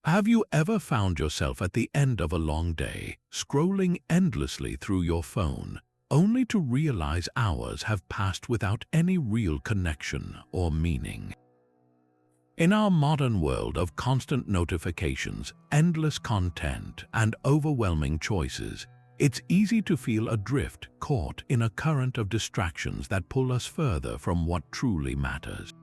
Have you ever found yourself at the end of a long day, scrolling endlessly through your phone, only to realize hours have passed without any real connection or meaning? In our modern world of constant notifications, endless content, and overwhelming choices, it's easy to feel adrift, caught in a current of distractions that pull us further from what truly matters.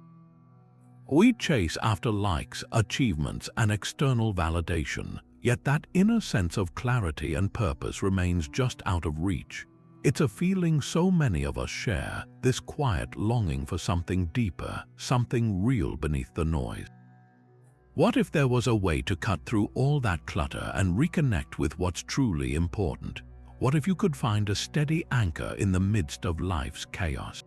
We chase after likes, achievements, and external validation, yet that inner sense of clarity and purpose remains just out of reach. It's a feeling so many of us share, this quiet longing for something deeper, something real beneath the noise. What if there was a way to cut through all that clutter and reconnect with what's truly important? What if you could find a steady anchor in the midst of life's chaos?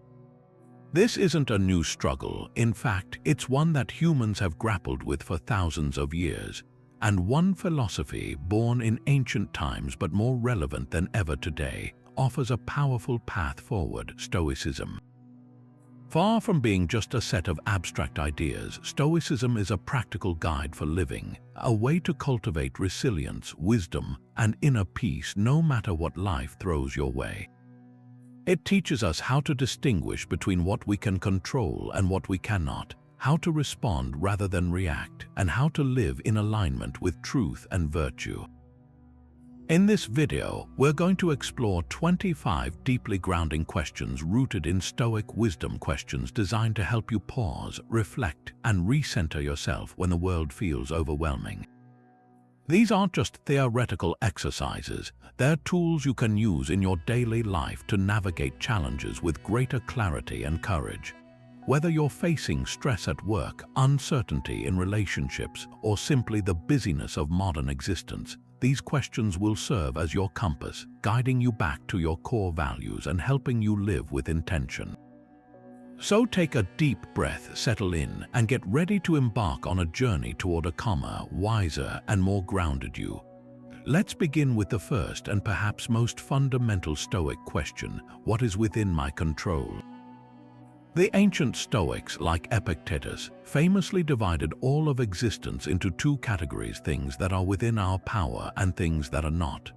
This isn't a new struggle. In fact, it's one that humans have grappled with for thousands of years, and one philosophy born in ancient times but more relevant than ever today offers a powerful path forward: Stoicism. Far from being just a set of abstract ideas, Stoicism is a practical guide for living, a way to cultivate resilience, wisdom, and inner peace no matter what life throws your way. It teaches us how to distinguish between what we can control and what we cannot, how to respond rather than react, and how to live in alignment with truth and virtue. In this video, we're going to explore 25 deeply grounding questions rooted in Stoic wisdom, questions designed to help you pause, reflect, and recenter yourself when the world feels overwhelming. These aren't just theoretical exercises, they're tools you can use in your daily life to navigate challenges with greater clarity and courage. Whether you're facing stress at work, uncertainty in relationships, or simply the busyness of modern existence, these questions will serve as your compass, guiding you back to your core values and helping you live with intention. So take a deep breath, settle in, and get ready to embark on a journey toward a calmer, wiser, and more grounded you. Let's begin with the first and perhaps most fundamental Stoic question: what is within my control? The ancient Stoics, like Epictetus, famously divided all of existence into two categories: things that are within our power and things that are not.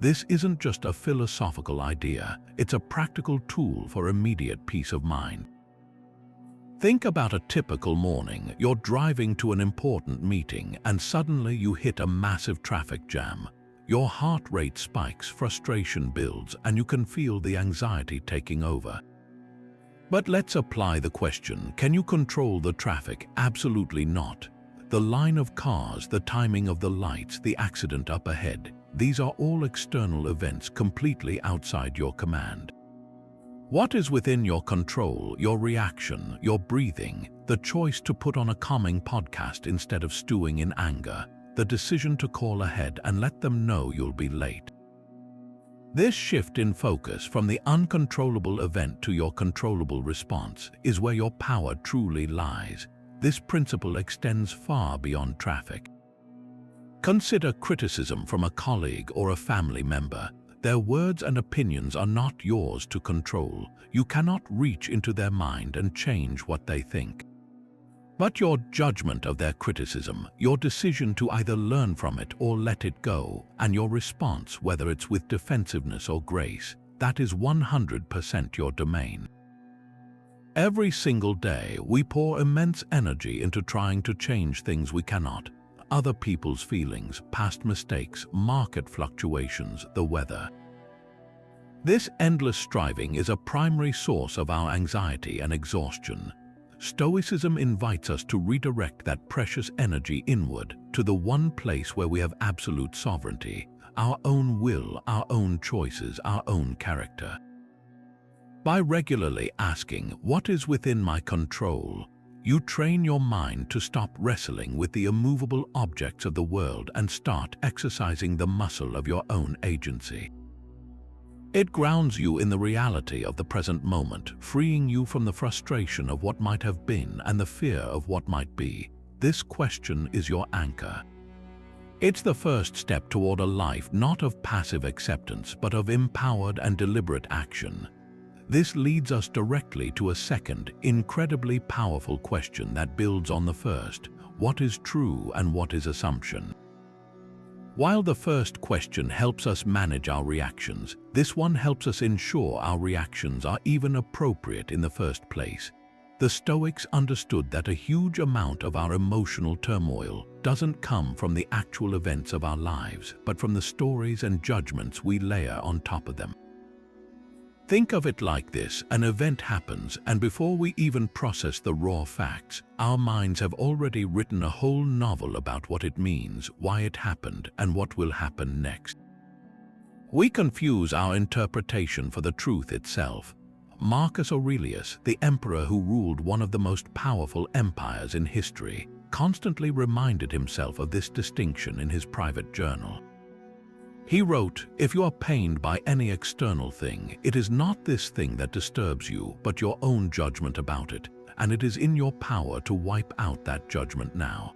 This isn't just a philosophical idea, it's a practical tool for immediate peace of mind. Think about a typical morning. You're driving to an important meeting and suddenly you hit a massive traffic jam. Your heart rate spikes, frustration builds, and you can feel the anxiety taking over. But let's apply the question: can you control the traffic? Absolutely not. The line of cars, the timing of the lights, the accident up ahead, these are all external events completely outside your command. What is within your control? Your reaction, your breathing, the choice to put on a calming podcast instead of stewing in anger, the decision to call ahead and let them know you'll be late. This shift in focus from the uncontrollable event to your controllable response is where your power truly lies. This principle extends far beyond traffic. Consider criticism from a colleague or a family member. Their words and opinions are not yours to control. You cannot reach into their mind and change what they think. But your judgment of their criticism, your decision to either learn from it or let it go, and your response, whether it's with defensiveness or grace, that is 100% your domain. Every single day, we pour immense energy into trying to change things we cannot: other people's feelings, past mistakes, market fluctuations, the weather. This endless striving is a primary source of our anxiety and exhaustion. Stoicism invites us to redirect that precious energy inward to the one place where we have absolute sovereignty: our own will, our own choices, our own character. By regularly asking, "What is within my control?" you train your mind to stop wrestling with the immovable objects of the world and start exercising the muscle of your own agency. It grounds you in the reality of the present moment, freeing you from the frustration of what might have been and the fear of what might be. This question is your anchor. It's the first step toward a life not of passive acceptance, but of empowered and deliberate action. This leads us directly to a second, incredibly powerful question that builds on the first: what is true and what is assumption? While the first question helps us manage our reactions, this one helps us ensure our reactions are even appropriate in the first place. The Stoics understood that a huge amount of our emotional turmoil doesn't come from the actual events of our lives, but from the stories and judgments we layer on top of them. Think of it like this: an event happens, and before we even process the raw facts, our minds have already written a whole novel about what it means, why it happened, and what will happen next. We confuse our interpretation for the truth itself. Marcus Aurelius, the emperor who ruled one of the most powerful empires in history, constantly reminded himself of this distinction in his private journal. He wrote, "If you are pained by any external thing, it is not this thing that disturbs you, but your own judgment about it, and it is in your power to wipe out that judgment now."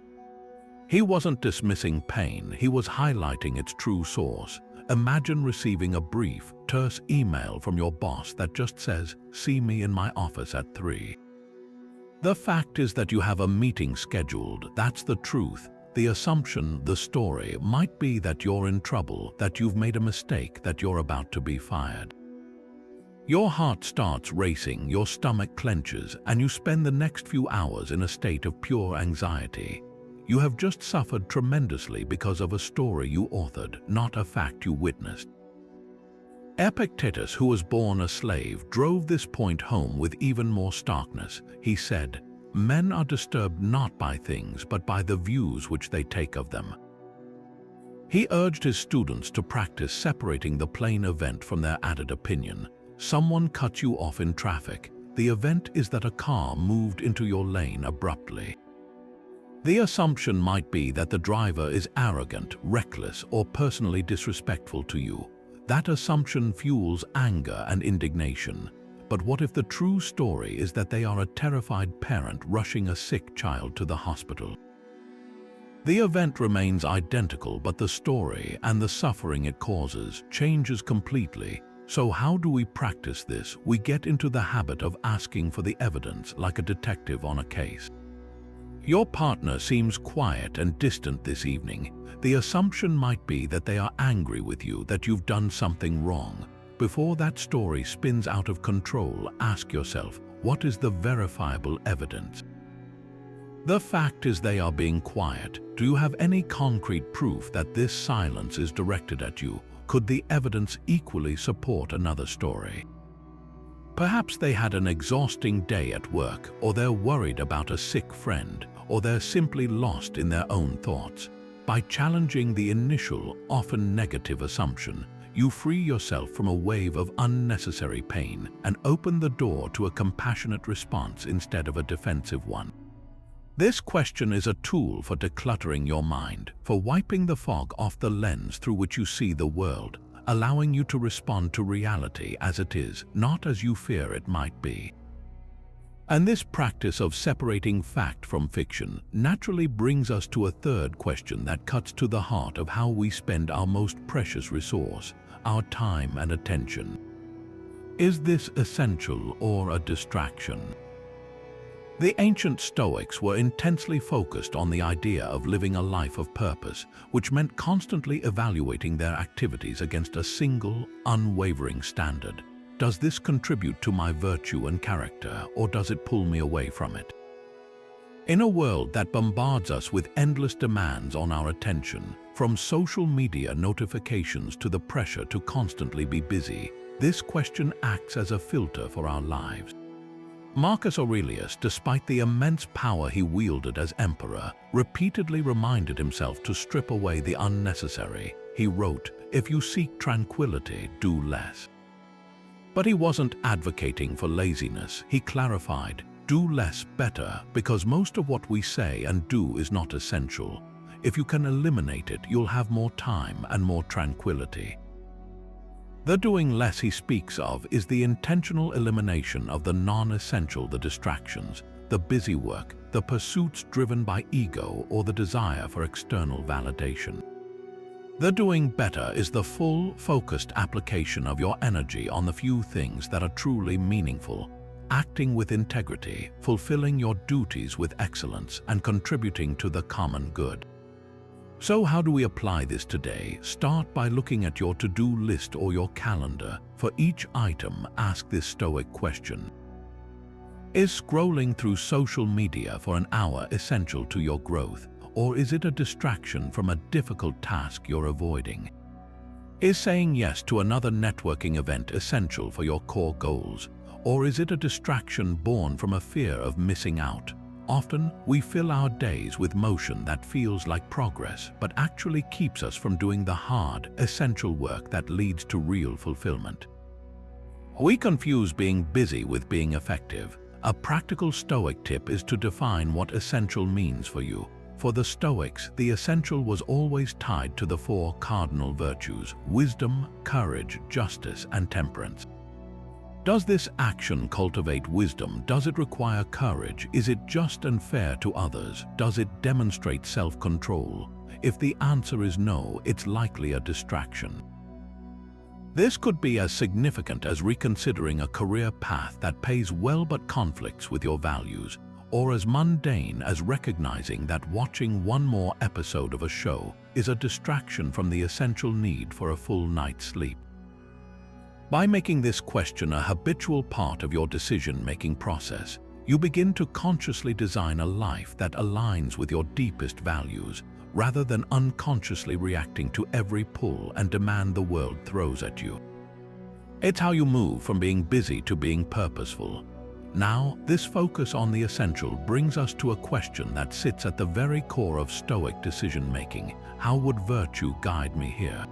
He wasn't dismissing pain, he was highlighting its true source. Imagine receiving a brief, terse email from your boss that just says, "See me in my office at 3." The fact is that you have a meeting scheduled, that's the truth. The assumption, the story, might be that you're in trouble, that you've made a mistake, that you're about to be fired. Your heart starts racing, your stomach clenches, and you spend the next few hours in a state of pure anxiety. You have just suffered tremendously because of a story you authored, not a fact you witnessed. Epictetus, who was born a slave, drove this point home with even more starkness. He said, "Men are disturbed not by things, but by the views which they take of them." He urged his students to practice separating the plain event from their added opinion. Someone cuts you off in traffic. The event is that a car moved into your lane abruptly. The assumption might be that the driver is arrogant, reckless, or personally disrespectful to you. That assumption fuels anger and indignation. But what if the true story is that they are a terrified parent rushing a sick child to the hospital? The event remains identical, but the story and the suffering it causes changes completely. So how do we practice this? We get into the habit of asking for the evidence like a detective on a case. Your partner seems quiet and distant this evening. The assumption might be that they are angry with you, that you've done something wrong. Before that story spins out of control, ask yourself, what is the verifiable evidence? The fact is they are being quiet. Do you have any concrete proof that this silence is directed at you? Could the evidence equally support another story? Perhaps they had an exhausting day at work, or they're worried about a sick friend, or they're simply lost in their own thoughts. By challenging the initial, often negative assumption, you free yourself from a wave of unnecessary pain and open the door to a compassionate response instead of a defensive one. This question is a tool for decluttering your mind, for wiping the fog off the lens through which you see the world, allowing you to respond to reality as it is, not as you fear it might be. And this practice of separating fact from fiction naturally brings us to a third question that cuts to the heart of how we spend our most precious resource, our time and attention. Is this essential or a distraction? The ancient Stoics were intensely focused on the idea of living a life of purpose, which meant constantly evaluating their activities against a single, unwavering standard. Does this contribute to my virtue and character, or does it pull me away from it? In a world that bombards us with endless demands on our attention, from social media notifications to the pressure to constantly be busy, this question acts as a filter for our lives. Marcus Aurelius, despite the immense power he wielded as emperor, repeatedly reminded himself to strip away the unnecessary. He wrote, "If you seek tranquility, do less." But he wasn't advocating for laziness. He clarified, do less better, because most of what we say and do is not essential. If you can eliminate it, you'll have more time and more tranquility. The doing less he speaks of is the intentional elimination of the non-essential, the distractions, the busy work, the pursuits driven by ego or the desire for external validation. The doing better is the full, focused application of your energy on the few things that are truly meaningful. acting with integrity, fulfilling your duties with excellence, and contributing to the common good. So how do we apply this today? Start by looking at your to-do list or your calendar. For each item, ask this Stoic question. Is scrolling through social media for an hour essential to your growth, or is it a distraction from a difficult task you're avoiding? Is saying yes to another networking event essential for your core goals, or is it a distraction born from a fear of missing out? Often, we fill our days with motion that feels like progress, but actually keeps us from doing the hard, essential work that leads to real fulfillment. We confuse being busy with being effective. A practical Stoic tip is to define what essential means for you. For the Stoics, the essential was always tied to the four cardinal virtues: wisdom, courage, justice, and temperance. Does this action cultivate wisdom? Does it require courage? Is it just and fair to others? Does it demonstrate self-control? If the answer is no, it's likely a distraction. This could be as significant as reconsidering a career path that pays well but conflicts with your values, or as mundane as recognizing that watching one more episode of a show is a distraction from the essential need for a full night's sleep. By making this question a habitual part of your decision-making process, you begin to consciously design a life that aligns with your deepest values, rather than unconsciously reacting to every pull and demand the world throws at you. It's how you move from being busy to being purposeful. Now, this focus on the essential brings us to a question that sits at the very core of Stoic decision-making. How would virtue guide me here?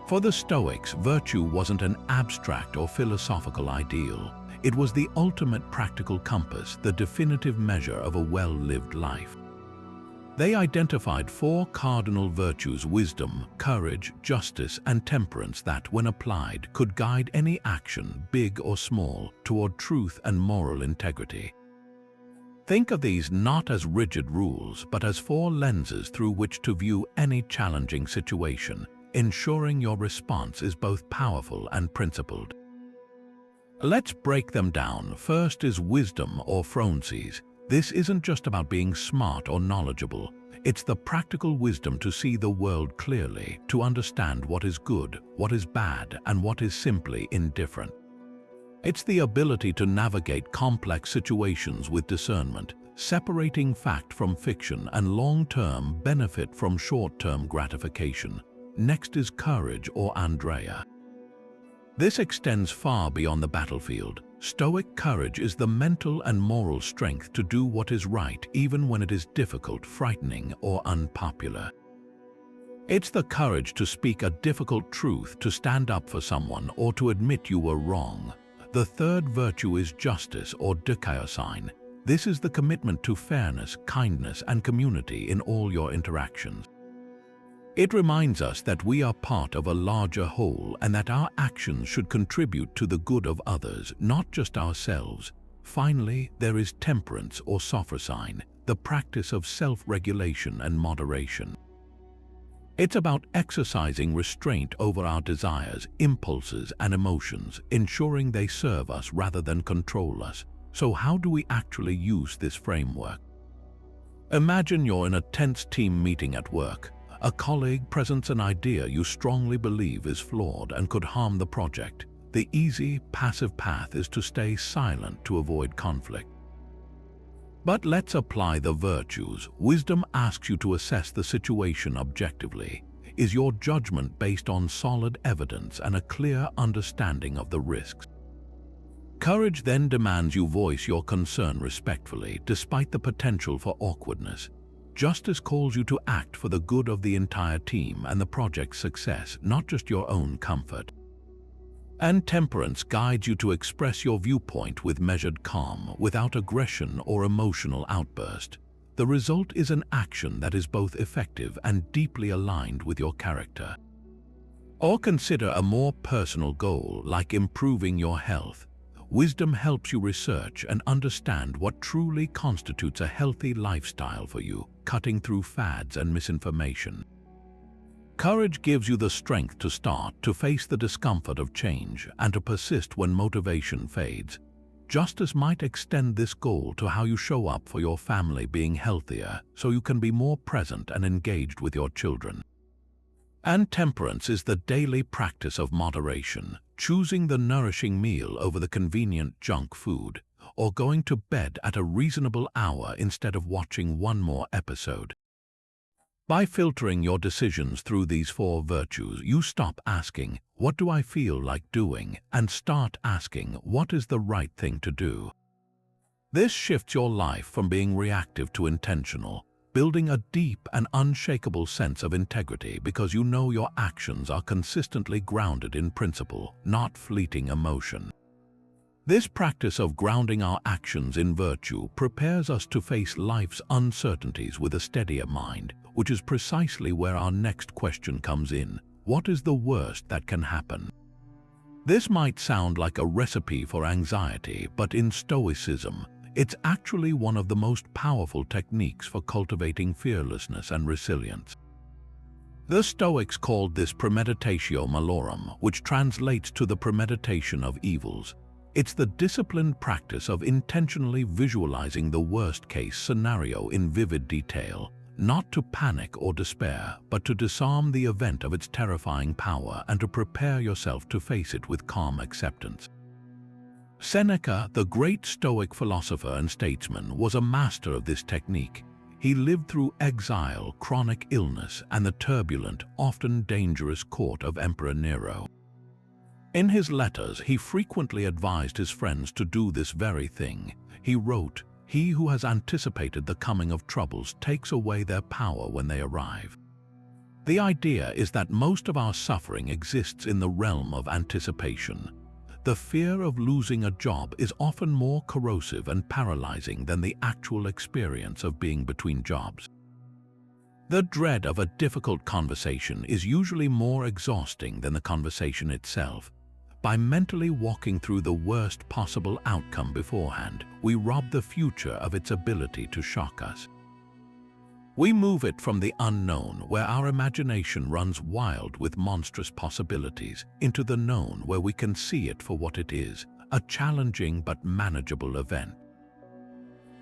For the Stoics, virtue wasn't an abstract or philosophical ideal. It was the ultimate practical compass, the definitive measure of a well-lived life. They identified four cardinal virtues: wisdom, courage, justice, and temperance that, when applied, could guide any action, big or small, toward truth and moral integrity. Think of these not as rigid rules, but as four lenses through which to view any challenging situation, ensuring your response is both powerful and principled. Let's break them down. First is wisdom, or phronses. This isn't just about being smart or knowledgeable. It's the practical wisdom to see the world clearly, to understand what is good, what is bad, and what is simply indifferent. It's the ability to navigate complex situations with discernment, separating fact from fiction and long-term benefit from short-term gratification. Next is courage, or Andrea. This extends far beyond the battlefield. Stoic courage is the mental and moral strength to do what is right even when it is difficult, frightening, or unpopular. It's the courage to speak a difficult truth, to stand up for someone, or to admit you were wrong. The third virtue is justice, or dikaiosine. This is the commitment to fairness, kindness, and community in all your interactions. It reminds us that we are part of a larger whole and that our actions should contribute to the good of others, not just ourselves. Finally, there is temperance, or sophrosyne, the practice of self-regulation and moderation. It's about exercising restraint over our desires, impulses, and emotions, ensuring they serve us rather than control us. So how do we actually use this framework? Imagine you're in a tense team meeting at work. A colleague presents an idea you strongly believe is flawed and could harm the project. The easy, passive path is to stay silent to avoid conflict. But let's apply the virtues. Wisdom asks you to assess the situation objectively. Is your judgment based on solid evidence and a clear understanding of the risks? Courage then demands you voice your concern respectfully, despite the potential for awkwardness. Justice calls you to act for the good of the entire team and the project's success, not just your own comfort. And temperance guides you to express your viewpoint with measured calm, without aggression or emotional outburst. The result is an action that is both effective and deeply aligned with your character. Or consider a more personal goal, like improving your health. Wisdom helps you research and understand what truly constitutes a healthy lifestyle for you, cutting through fads and misinformation. Courage gives you the strength to start, to face the discomfort of change, and to persist when motivation fades. Justice might extend this goal to how you show up for your family, being healthier so you can be more present and engaged with your children. And temperance is the daily practice of moderation, choosing the nourishing meal over the convenient junk food, or going to bed at a reasonable hour instead of watching one more episode. By filtering your decisions through these 4 virtues, you stop asking, "What do I feel like doing?" and start asking, "What is the right thing to do?" This shifts your life from being reactive to intentional, building a deep and unshakable sense of integrity because you know your actions are consistently grounded in principle, not fleeting emotion. This practice of grounding our actions in virtue prepares us to face life's uncertainties with a steadier mind, which is precisely where our next question comes in. What is the worst that can happen? This might sound like a recipe for anxiety, but in Stoicism, it's actually one of the most powerful techniques for cultivating fearlessness and resilience. The Stoics called this premeditatio malorum, which translates to the premeditation of evils. It's the disciplined practice of intentionally visualizing the worst-case scenario in vivid detail, not to panic or despair, but to disarm the event of its terrifying power and to prepare yourself to face it with calm acceptance. Seneca, the great Stoic philosopher and statesman, was a master of this technique. He lived through exile, chronic illness, and the turbulent, often dangerous court of Emperor Nero. In his letters, he frequently advised his friends to do this very thing. He wrote, "He who has anticipated the coming of troubles takes away their power when they arrive." The idea is that most of our suffering exists in the realm of anticipation. The fear of losing a job is often more corrosive and paralyzing than the actual experience of being between jobs. The dread of a difficult conversation is usually more exhausting than the conversation itself. By mentally walking through the worst possible outcome beforehand, we rob the future of its ability to shock us. We move it from the unknown, where our imagination runs wild with monstrous possibilities, into the known, where we can see it for what it is, a challenging but manageable event.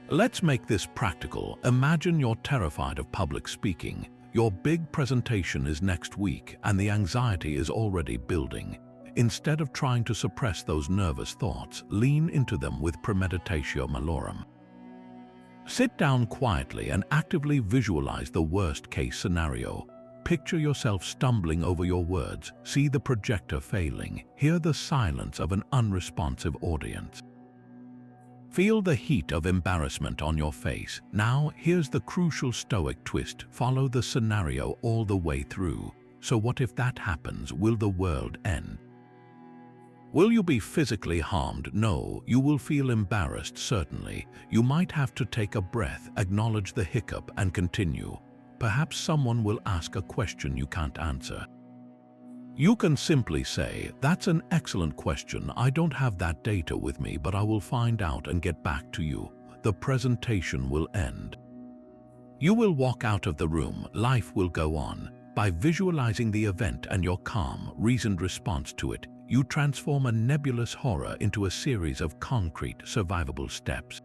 Let's make this practical. Imagine you're terrified of public speaking. Your big presentation is next week, and the anxiety is already building. Instead of trying to suppress those nervous thoughts, lean into them with premeditatio malorum. Sit down quietly and actively visualize the worst-case scenario. Picture yourself stumbling over your words, see the projector failing, hear the silence of an unresponsive audience. Feel the heat of embarrassment on your face. Now, here's the crucial Stoic twist. Follow the scenario all the way through. So what if that happens? Will the world end? Will you be physically harmed? No. You will feel embarrassed, certainly. You might have to take a breath, acknowledge the hiccup, and continue. Perhaps someone will ask a question you can't answer. You can simply say, "That's an excellent question. I don't have that data with me, but I will find out and get back to you." The presentation will end. You will walk out of the room. Life will go on. By visualizing the event and your calm, reasoned response to it, you transform a nebulous horror into a series of concrete, survivable steps.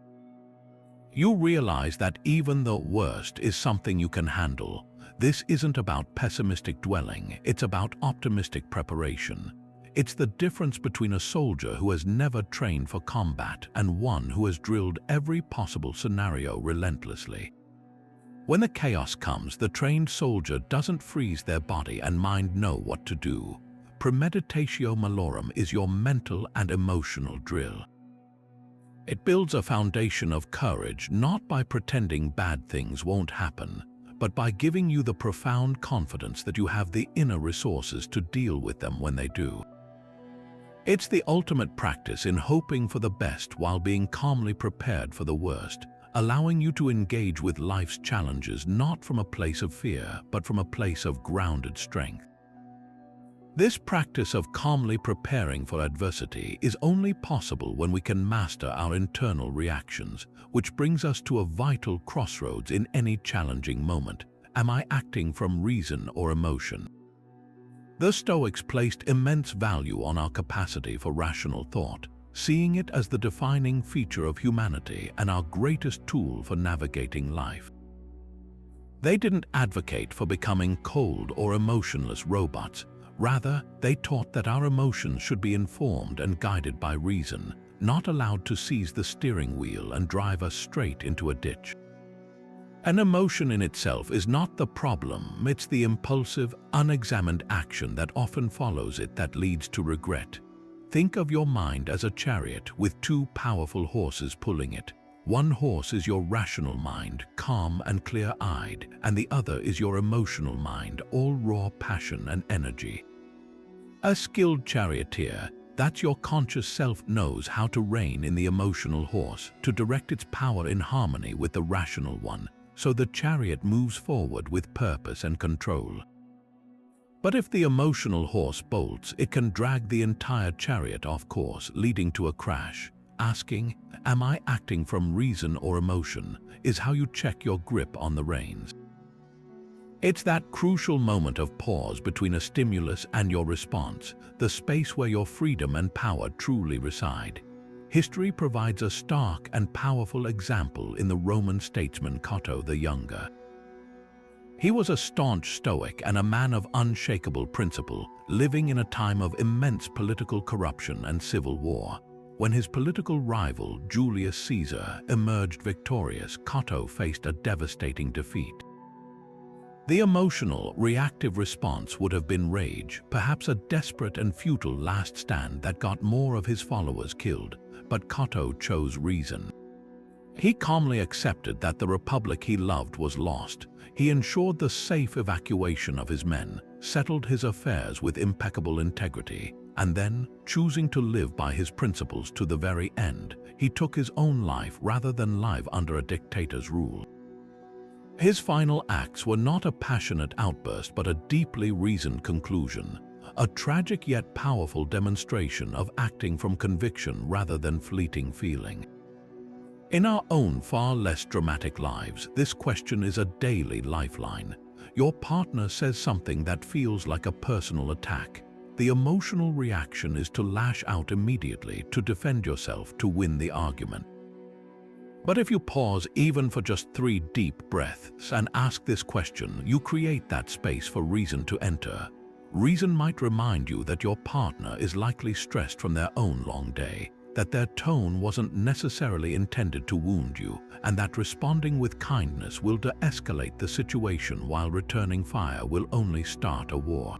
You realize that even the worst is something you can handle. This isn't about pessimistic dwelling, it's about optimistic preparation. It's the difference between a soldier who has never trained for combat and one who has drilled every possible scenario relentlessly. When the chaos comes, the trained soldier doesn't freeze their body and mind know what to do. Premeditatio malorum is your mental and emotional drill. It builds a foundation of courage not by pretending bad things won't happen, but by giving you the profound confidence that you have the inner resources to deal with them when they do. It's the ultimate practice in hoping for the best while being calmly prepared for the worst, allowing you to engage with life's challenges not from a place of fear, but from a place of grounded strength. This practice of calmly preparing for adversity is only possible when we can master our internal reactions, which brings us to a vital crossroads in any challenging moment. Am I acting from reason or emotion? The Stoics placed immense value on our capacity for rational thought. seeing it as the defining feature of humanity and our greatest tool for navigating life. They didn't advocate for becoming cold or emotionless robots. Rather, they taught that our emotions should be informed and guided by reason, not allowed to seize the steering wheel and drive us straight into a ditch. An emotion in itself is not the problem, it's the impulsive, unexamined action that often follows it that leads to regret. Think of your mind as a chariot with two powerful horses pulling it. One horse is your rational mind, calm and clear-eyed, and the other is your emotional mind, all raw passion and energy. A skilled charioteer, that's your conscious self, knows how to rein in the emotional horse, to direct its power in harmony with the rational one, so the chariot moves forward with purpose and control. But if the emotional horse bolts, it can drag the entire chariot off course, leading to a crash. Asking, "Am I acting from reason or emotion?" is how you check your grip on the reins. It's that crucial moment of pause between a stimulus and your response, the space where your freedom and power truly reside. History provides a stark and powerful example in the Roman statesman Cato the Younger. He was a staunch Stoic and a man of unshakable principle, living in a time of immense political corruption and civil war. When his political rival, Julius Caesar, emerged victorious, Cato faced a devastating defeat. The emotional, reactive response would have been rage, perhaps a desperate and futile last stand that got more of his followers killed, but Cato chose reason. He calmly accepted that the republic he loved was lost. He ensured the safe evacuation of his men, settled his affairs with impeccable integrity, and then, choosing to live by his principles to the very end, he took his own life rather than live under a dictator's rule. His final acts were not a passionate outburst but a deeply reasoned conclusion, a tragic yet powerful demonstration of acting from conviction rather than fleeting feeling. In our own far less dramatic lives, this question is a daily lifeline. Your partner says something that feels like a personal attack. The emotional reaction is to lash out immediately, to defend yourself, to win the argument. But if you pause even for just 3 deep breaths and ask this question, you create that space for reason to enter. Reason might remind you that your partner is likely stressed from their own long day, that their tone wasn't necessarily intended to wound you, and that responding with kindness will de-escalate the situation while returning fire will only start a war.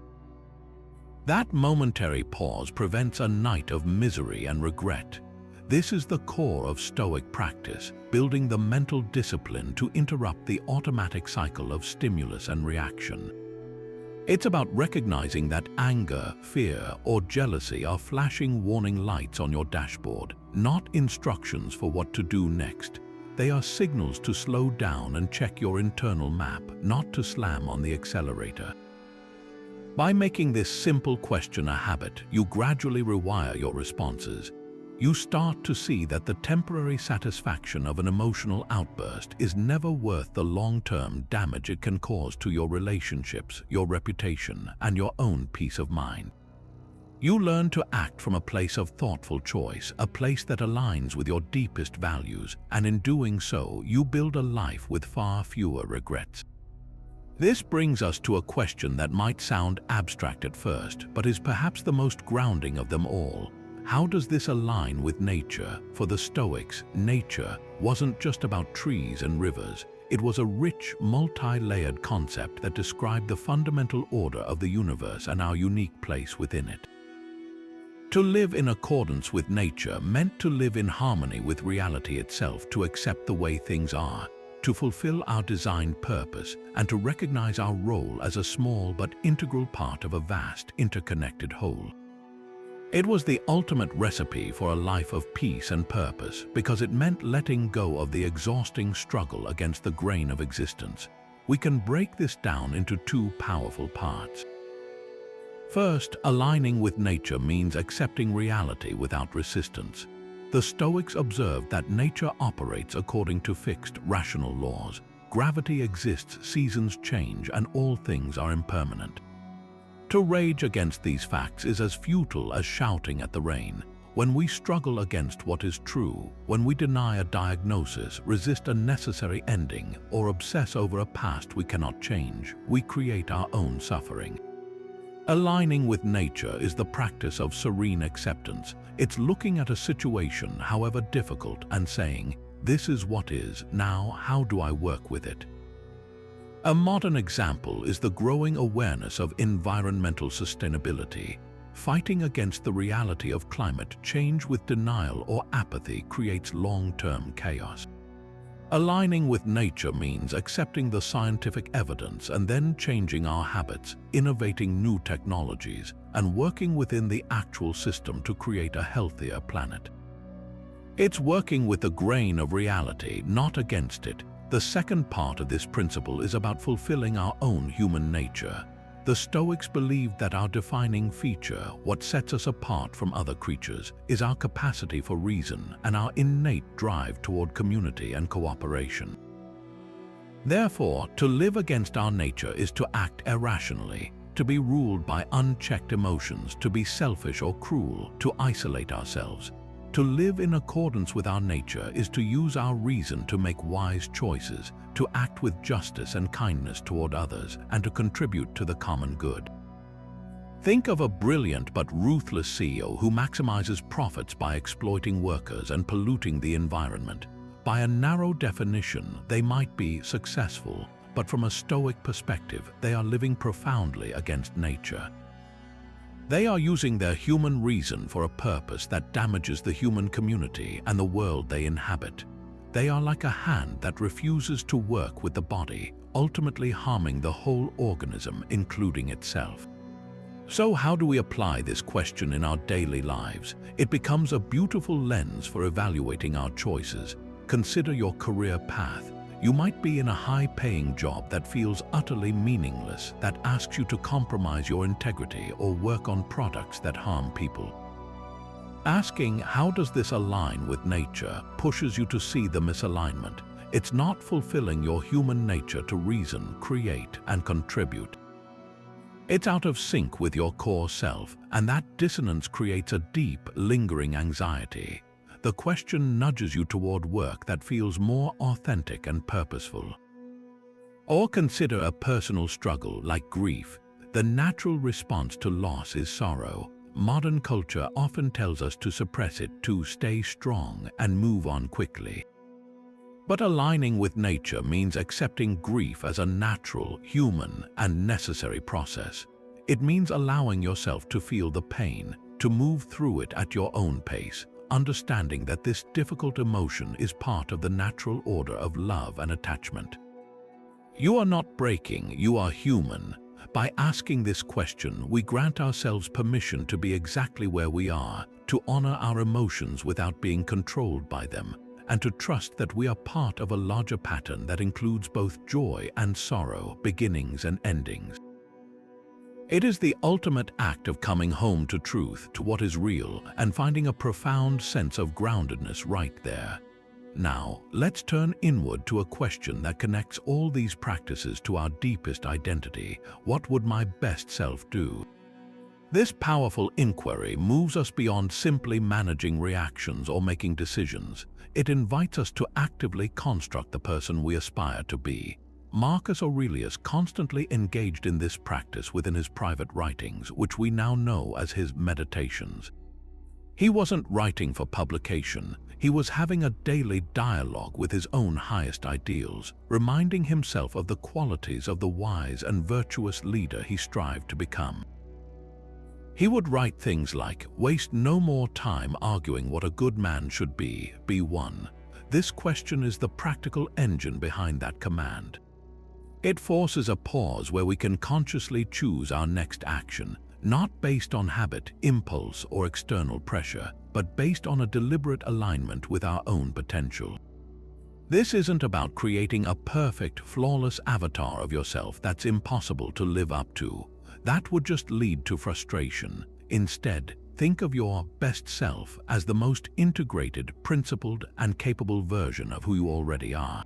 That momentary pause prevents a night of misery and regret. This is the core of Stoic practice, building the mental discipline to interrupt the automatic cycle of stimulus and reaction. It's about recognizing that anger, fear, or jealousy are flashing warning lights on your dashboard, not instructions for what to do next. They are signals to slow down and check your internal map, not to slam on the accelerator. By making this simple question a habit, you gradually rewire your responses. You start to see that the temporary satisfaction of an emotional outburst is never worth the long-term damage it can cause to your relationships, your reputation, and your own peace of mind. You learn to act from a place of thoughtful choice, a place that aligns with your deepest values, and in doing so, you build a life with far fewer regrets. This brings us to a question that might sound abstract at first, but is perhaps the most grounding of them all. How does this align with nature? For the Stoics, nature wasn't just about trees and rivers. It was a rich, multi-layered concept that described the fundamental order of the universe and our unique place within it. To live in accordance with nature meant to live in harmony with reality itself, to accept the way things are, to fulfill our designed purpose, and to recognize our role as a small but integral part of a vast, interconnected whole. It was the ultimate recipe for a life of peace and purpose, because it meant letting go of the exhausting struggle against the grain of existence. We can break this down into 2 powerful parts. First, aligning with nature means accepting reality without resistance. The Stoics observed that nature operates according to fixed, rational laws. Gravity exists, seasons change, and all things are impermanent. To rage against these facts is as futile as shouting at the rain. When we struggle against what is true, when we deny a diagnosis, resist a necessary ending, or obsess over a past we cannot change, we create our own suffering. Aligning with nature is the practice of serene acceptance. It's looking at a situation, however difficult, and saying, "This is what is, now how do I work with it?" A modern example is the growing awareness of environmental sustainability. Fighting against the reality of climate change with denial or apathy creates long-term chaos. Aligning with nature means accepting the scientific evidence and then changing our habits, innovating new technologies, and working within the actual system to create a healthier planet. It's working with the grain of reality, not against it. The second part of this principle is about fulfilling our own human nature. The Stoics believed that our defining feature, what sets us apart from other creatures, is our capacity for reason and our innate drive toward community and cooperation. Therefore, to live against our nature is to act irrationally, to be ruled by unchecked emotions, to be selfish or cruel, to isolate ourselves. To live in accordance with our nature is to use our reason to make wise choices, to act with justice and kindness toward others, and to contribute to the common good. Think of a brilliant but ruthless CEO who maximizes profits by exploiting workers and polluting the environment. By a narrow definition, they might be successful, but from a Stoic perspective, they are living profoundly against nature. They are using their human reason for a purpose that damages the human community and the world they inhabit. They are like a hand that refuses to work with the body, ultimately harming the whole organism, including itself. So how do we apply this question in our daily lives? It becomes a beautiful lens for evaluating our choices. Consider your career path. You might be in a high-paying job that feels utterly meaningless, that asks you to compromise your integrity or work on products that harm people. Asking, "How does this align with nature?" pushes you to see the misalignment. It's not fulfilling your human nature to reason, create, and contribute. It's out of sync with your core self, and that dissonance creates a deep, lingering anxiety. The question nudges you toward work that feels more authentic and purposeful. Or consider a personal struggle like grief. The natural response to loss is sorrow. Modern culture often tells us to suppress it, to stay strong and move on quickly. But aligning with nature means accepting grief as a natural, human, and necessary process. It means allowing yourself to feel the pain, to move through it at your own pace, understanding that this difficult emotion is part of the natural order of love and attachment. You are not breaking, you are human. By asking this question, we grant ourselves permission to be exactly where we are, to honor our emotions without being controlled by them, and to trust that we are part of a larger pattern that includes both joy and sorrow, beginnings and endings. It is the ultimate act of coming home to truth, to what is real, and finding a profound sense of groundedness right there. Now, let's turn inward to a question that connects all these practices to our deepest identity. What would my best self do? This powerful inquiry moves us beyond simply managing reactions or making decisions. It invites us to actively construct the person we aspire to be. Marcus Aurelius constantly engaged in this practice within his private writings, which we now know as his Meditations. He wasn't writing for publication. He was having a daily dialogue with his own highest ideals, reminding himself of the qualities of the wise and virtuous leader he strived to become. He would write things like, "Waste no more time arguing what a good man should be one." This question is the practical engine behind that command. It forces a pause where we can consciously choose our next action, not based on habit, impulse, or external pressure, but based on a deliberate alignment with our own potential. This isn't about creating a perfect, flawless avatar of yourself that's impossible to live up to. That would just lead to frustration. Instead, think of your best self as the most integrated, principled, and capable version of who you already are.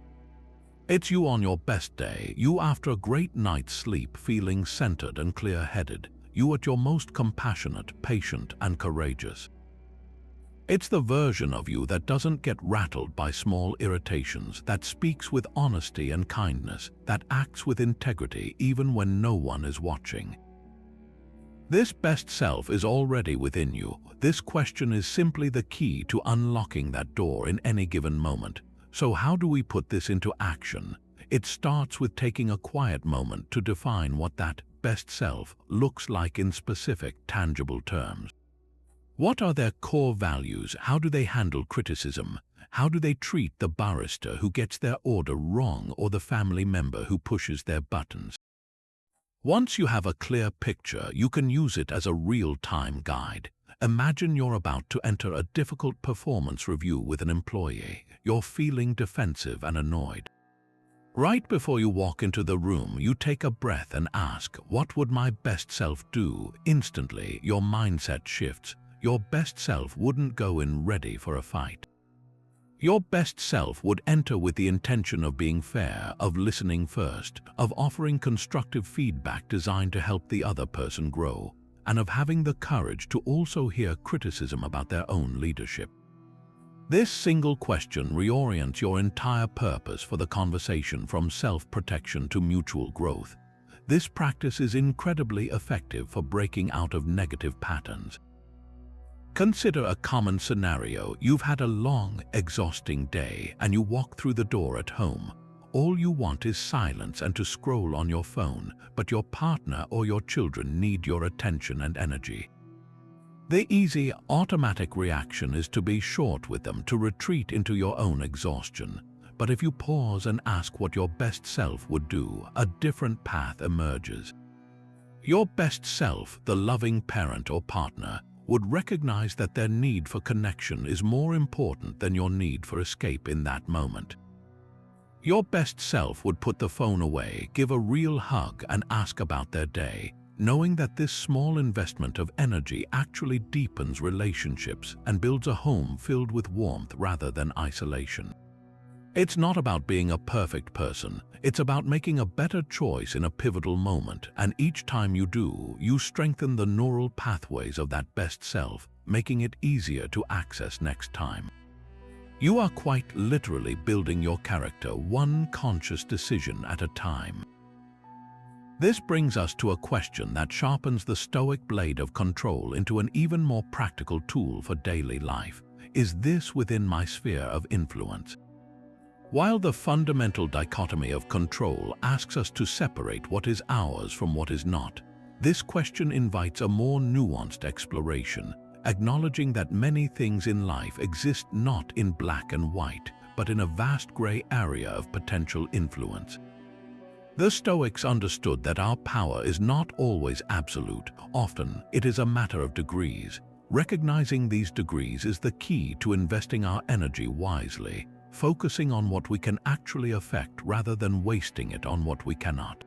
It's you on your best day, you after a great night's sleep feeling centered and clear-headed, you at your most compassionate, patient, and courageous. It's the version of you that doesn't get rattled by small irritations, that speaks with honesty and kindness, that acts with integrity even when no one is watching. This best self is already within you. This question is simply the key to unlocking that door in any given moment. So how do we put this into action? It starts with taking a quiet moment to define what that best self looks like in specific, tangible terms. What are their core values? How do they handle criticism? How do they treat the barrister who gets their order wrong or the family member who pushes their buttons? Once you have a clear picture, you can use it as a real-time guide. Imagine you're about to enter a difficult performance review with an employee. You're feeling defensive and annoyed. Right before you walk into the room, you take a breath and ask, "What would my best self do?" Instantly, your mindset shifts. Your best self wouldn't go in ready for a fight. Your best self would enter with the intention of being fair, of listening first, of offering constructive feedback designed to help the other person grow, and of having the courage to also hear criticism about their own leadership. This single question reorients your entire purpose for the conversation from self-protection to mutual growth. This practice is incredibly effective for breaking out of negative patterns. Consider a common scenario. You've had a long, exhausting day and you walk through the door at home. All you want is silence and to scroll on your phone, but your partner or your children need your attention and energy. The easy, automatic reaction is to be short with them, to retreat into your own exhaustion. But if you pause and ask what your best self would do, a different path emerges. Your best self, the loving parent or partner, would recognize that their need for connection is more important than your need for escape in that moment. Your best self would put the phone away, give a real hug, and ask about their day, knowing that this small investment of energy actually deepens relationships and builds a home filled with warmth rather than isolation. It's not about being a perfect person, it's about making a better choice in a pivotal moment, and each time you do, you strengthen the neural pathways of that best self, making it easier to access next time. You are quite literally building your character one conscious decision at a time. This brings us to a question that sharpens the Stoic blade of control into an even more practical tool for daily life. Is this within my sphere of influence? While the fundamental dichotomy of control asks us to separate what is ours from what is not, this question invites a more nuanced exploration, acknowledging that many things in life exist not in black and white, but in a vast gray area of potential influence. The Stoics understood that our power is not always absolute. Often, it is a matter of degrees. Recognizing these degrees is the key to investing our energy wisely, focusing on what we can actually affect rather than wasting it on what we cannot.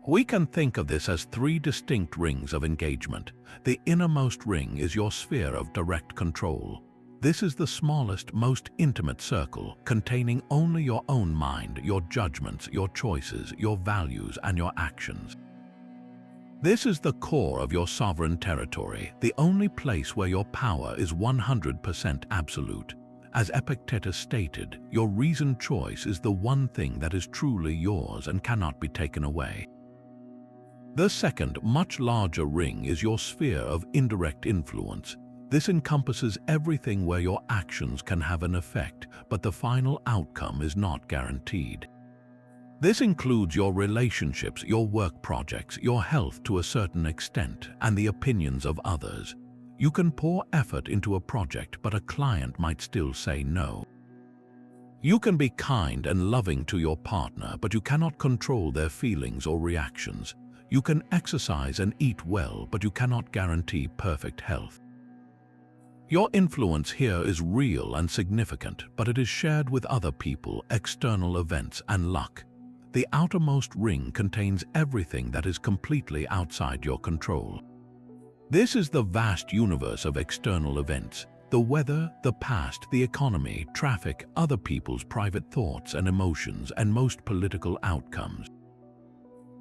We can think of this as three distinct rings of engagement. The innermost ring is your sphere of direct control. This is the smallest, most intimate circle, containing only your own mind, your judgments, your choices, your values, and your actions. This is the core of your sovereign territory, the only place where your power is 100% absolute. As Epictetus stated, your reasoned choice is the one thing that is truly yours and cannot be taken away. The second, much larger ring is your sphere of indirect influence. This encompasses everything where your actions can have an effect, but the final outcome is not guaranteed. This includes your relationships, your work projects, your health to a certain extent, and the opinions of others. You can pour effort into a project, but a client might still say no. You can be kind and loving to your partner, but you cannot control their feelings or reactions. You can exercise and eat well, but you cannot guarantee perfect health. Your influence here is real and significant, but it is shared with other people, external events, and luck. The outermost ring contains everything that is completely outside your control. This is the vast universe of external events: the weather, the past, the economy, traffic, other people's private thoughts and emotions, and most political outcomes.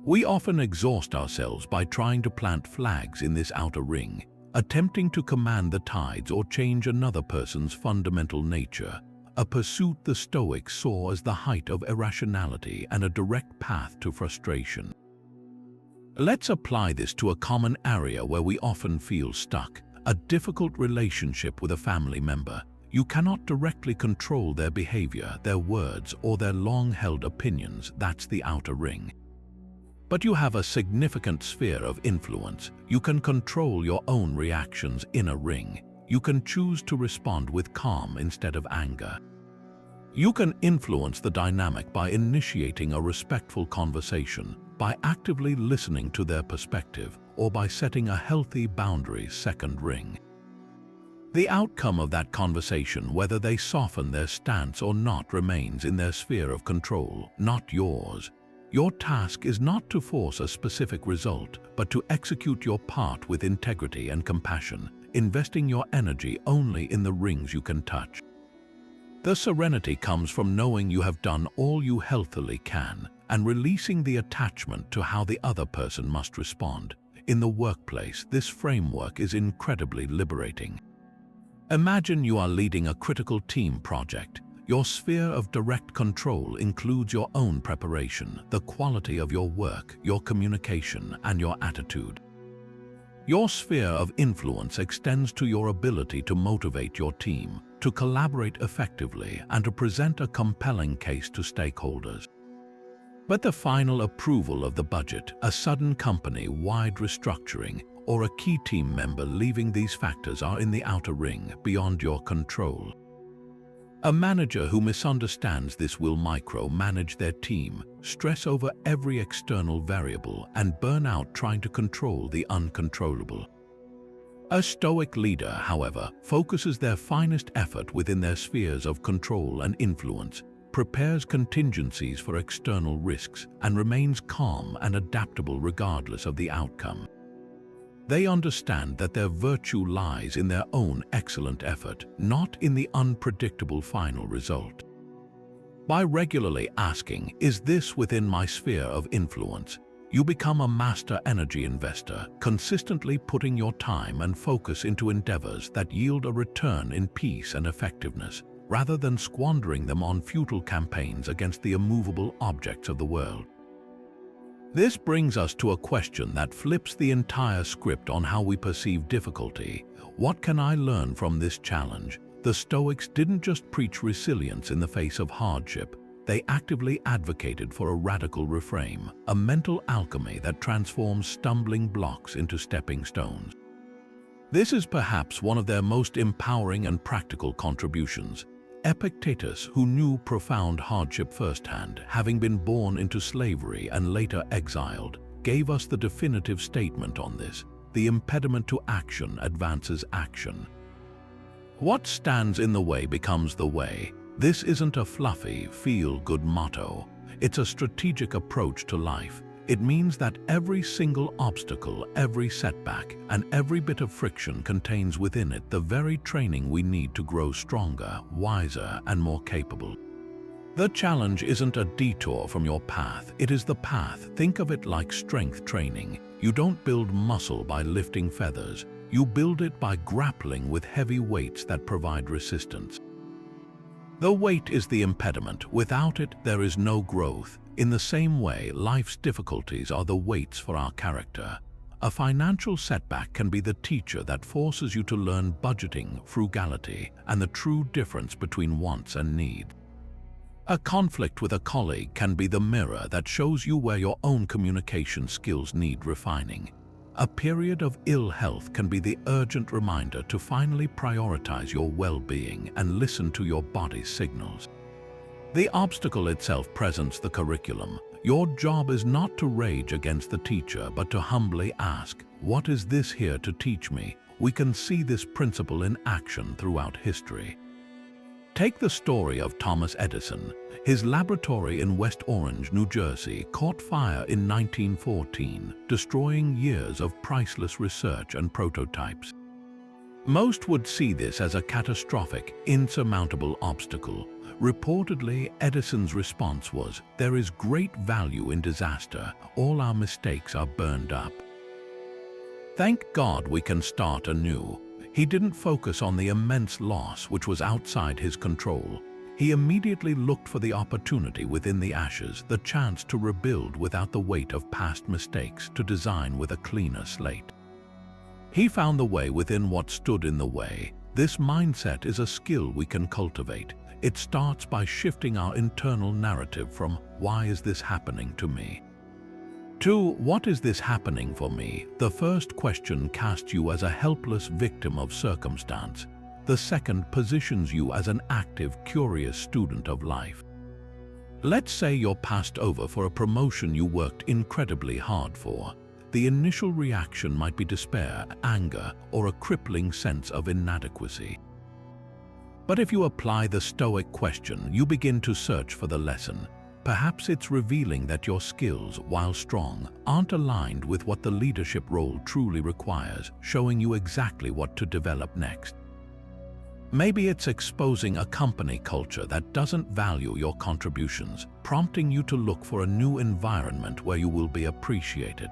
We often exhaust ourselves by trying to plant flags in this outer ring, attempting to command the tides or change another person's fundamental nature, a pursuit the Stoics saw as the height of irrationality and a direct path to frustration. Let's apply this to a common area where we often feel stuck: a difficult relationship with a family member. You cannot directly control their behavior, their words, or their long-held opinions. That's the outer ring. But you have a significant sphere of influence. You can control your own reactions in a ring. You can choose to respond with calm instead of anger. You can influence the dynamic by initiating a respectful conversation, by actively listening to their perspective, or by setting a healthy boundaries second ring. The outcome of that conversation, whether they soften their stance or not, remains in their sphere of control, not yours. Your task is not to force a specific result, but to execute your part with integrity and compassion, investing your energy only in the rings you can touch. The serenity comes from knowing you have done all you healthily can and releasing the attachment to how the other person must respond. In the workplace, this framework is incredibly liberating. Imagine you are leading a critical team project. Your sphere of direct control includes your own preparation, the quality of your work, your communication, and your attitude. Your sphere of influence extends to your ability to motivate your team, to collaborate effectively, and to present a compelling case to stakeholders. But the final approval of the budget, a sudden company-wide restructuring, or a key team member leaving, these factors are in the outer ring, beyond your control. A manager who misunderstands this will micromanage their team, stress over every external variable, and burn out trying to control the uncontrollable. A Stoic leader, however, focuses their finest effort within their spheres of control and influence, prepares contingencies for external risks, and remains calm and adaptable regardless of the outcome. They understand that their virtue lies in their own excellent effort, not in the unpredictable final result. By regularly asking, "Is this within my sphere of influence?" you become a master energy investor, consistently putting your time and focus into endeavors that yield a return in peace and effectiveness, rather than squandering them on futile campaigns against the immovable objects of the world. This brings us to a question that flips the entire script on how we perceive difficulty. What can I learn from this challenge? The Stoics didn't just preach resilience in the face of hardship. They actively advocated for a radical reframe, a mental alchemy that transforms stumbling blocks into stepping stones. This is perhaps one of their most empowering and practical contributions. Epictetus, who knew profound hardship firsthand, having been born into slavery and later exiled, gave us the definitive statement on this: the impediment to action advances action. What stands in the way becomes the way. This isn't a fluffy, feel-good motto. It's a strategic approach to life. It means that every single obstacle, every setback, and every bit of friction contains within it the very training we need to grow stronger, wiser, and more capable. The challenge isn't a detour from your path, it is the path. Think of it like strength training. You don't build muscle by lifting feathers. You build it by grappling with heavy weights that provide resistance. The weight is the impediment. Without it, there is no growth. In the same way, life's difficulties are the weights for our character. A financial setback can be the teacher that forces you to learn budgeting, frugality, and the true difference between wants and needs. A conflict with a colleague can be the mirror that shows you where your own communication skills need refining. A period of ill health can be the urgent reminder to finally prioritize your well-being and listen to your body's signals. The obstacle itself presents the curriculum. Your job is not to rage against the teacher, but to humbly ask, "What is this here to teach me?" We can see this principle in action throughout history. Take the story of Thomas Edison. His laboratory in West Orange, New Jersey, caught fire in 1914, destroying years of priceless research and prototypes. Most would see this as a catastrophic, insurmountable obstacle. Reportedly, Edison's response was, "There is great value in disaster. All our mistakes are burned up." Thank God we can start anew. He didn't focus on the immense loss which was outside his control. He immediately looked for the opportunity within the ashes, the chance to rebuild without the weight of past mistakes, to design with a cleaner slate. He found the way within what stood in the way. This mindset is a skill we can cultivate. It starts by shifting our internal narrative from "Why is this happening to me?" to "What is this happening for me?" The first question casts you as a helpless victim of circumstance. The second positions you as an active, curious student of life. Let's say you're passed over for a promotion you worked incredibly hard for. The initial reaction might be despair, anger, or a crippling sense of inadequacy. But if you apply the Stoic question, you begin to search for the lesson. Perhaps it's revealing that your skills, while strong, aren't aligned with what the leadership role truly requires, showing you exactly what to develop next. Maybe it's exposing a company culture that doesn't value your contributions, prompting you to look for a new environment where you will be appreciated.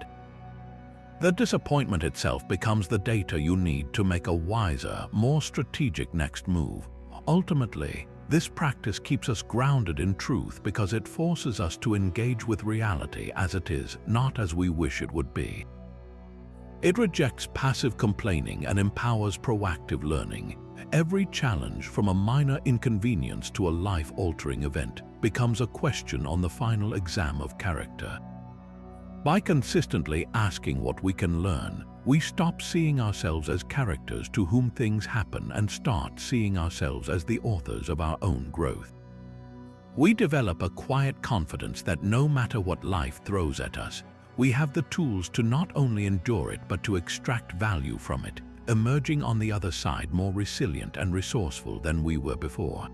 The disappointment itself becomes the data you need to make a wiser, more strategic next move. Ultimately, this practice keeps us grounded in truth because it forces us to engage with reality as it is, not as we wish it would be. It rejects passive complaining and empowers proactive learning. Every challenge, from a minor inconvenience to a life-altering event, becomes a question on the final exam of character. By consistently asking what we can learn, we stop seeing ourselves as characters to whom things happen and start seeing ourselves as the authors of our own growth. We develop a quiet confidence that no matter what life throws at us, we have the tools to not only endure it but to extract value from it, emerging on the other side more resilient and resourceful than we were before.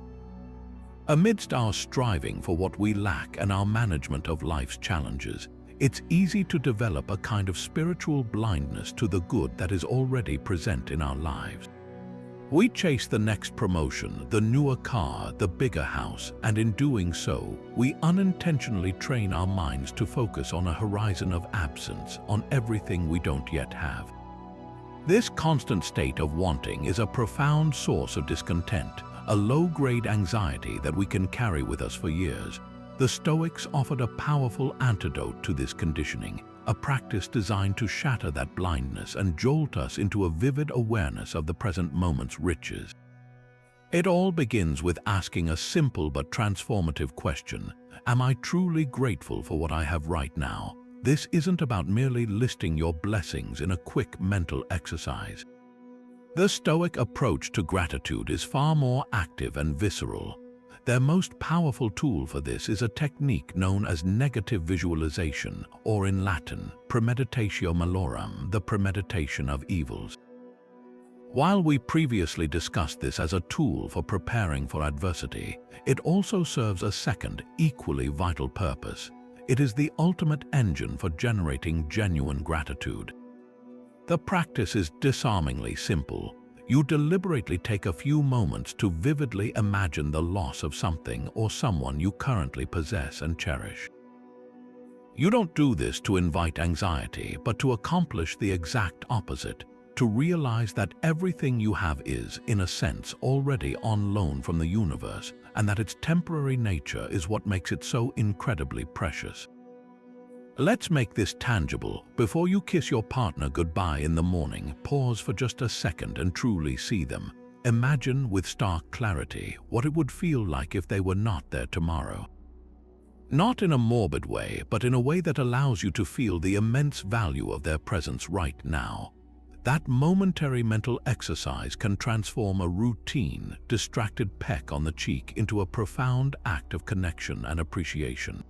Amidst our striving for what we lack and our management of life's challenges, it's easy to develop a kind of spiritual blindness to the good that is already present in our lives. We chase the next promotion, the newer car, the bigger house, and in doing so, we unintentionally train our minds to focus on a horizon of absence, on everything we don't yet have. This constant state of wanting is a profound source of discontent, a low-grade anxiety that we can carry with us for years. The Stoics offered a powerful antidote to this conditioning, a practice designed to shatter that blindness and jolt us into a vivid awareness of the present moment's riches. It all begins with asking a simple but transformative question: am I truly grateful for what I have right now? This isn't about merely listing your blessings in a quick mental exercise. The Stoic approach to gratitude is far more active and visceral. Their most powerful tool for this is a technique known as negative visualization, or in Latin, premeditatio malorum, the premeditation of evils. While we previously discussed this as a tool for preparing for adversity, it also serves a second, equally vital purpose. It is the ultimate engine for generating genuine gratitude. The practice is disarmingly simple. You deliberately take a few moments to vividly imagine the loss of something or someone you currently possess and cherish. You don't do this to invite anxiety, but to accomplish the exact opposite, to realize that everything you have is, in a sense, already on loan from the universe, and that its temporary nature is what makes it so incredibly precious. Let's make this tangible. Before you kiss your partner goodbye in the morning, pause for just a second and truly see them. Imagine with stark clarity what it would feel like if they were not there tomorrow. Not in a morbid way, but in a way that allows you to feel the immense value of their presence right now. That momentary mental exercise can transform a routine, distracted peck on the cheek into a profound act of connection and appreciation.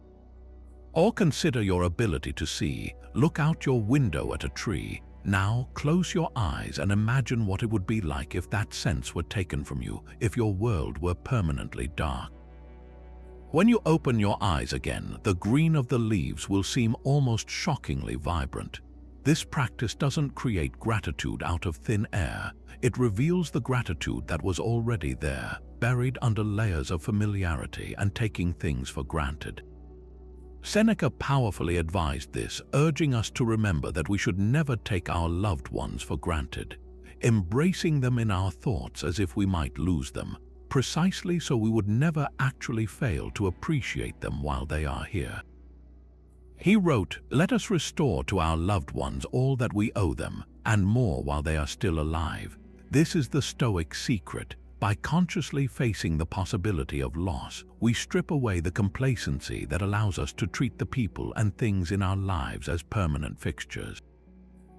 Or consider your ability to see. Look out your window at a tree. Now close your eyes and imagine what it would be like if that sense were taken from you, if your world were permanently dark. When you open your eyes again, the green of the leaves will seem almost shockingly vibrant. This practice doesn't create gratitude out of thin air. It reveals the gratitude that was already there, buried under layers of familiarity and taking things for granted. Seneca powerfully advised this, urging us to remember that we should never take our loved ones for granted, embracing them in our thoughts as if we might lose them, precisely so we would never actually fail to appreciate them while they are here. He wrote, "Let us restore to our loved ones all that we owe them, and more while they are still alive. This is the Stoic secret. By consciously facing the possibility of loss, we strip away the complacency that allows us to treat the people and things in our lives as permanent fixtures.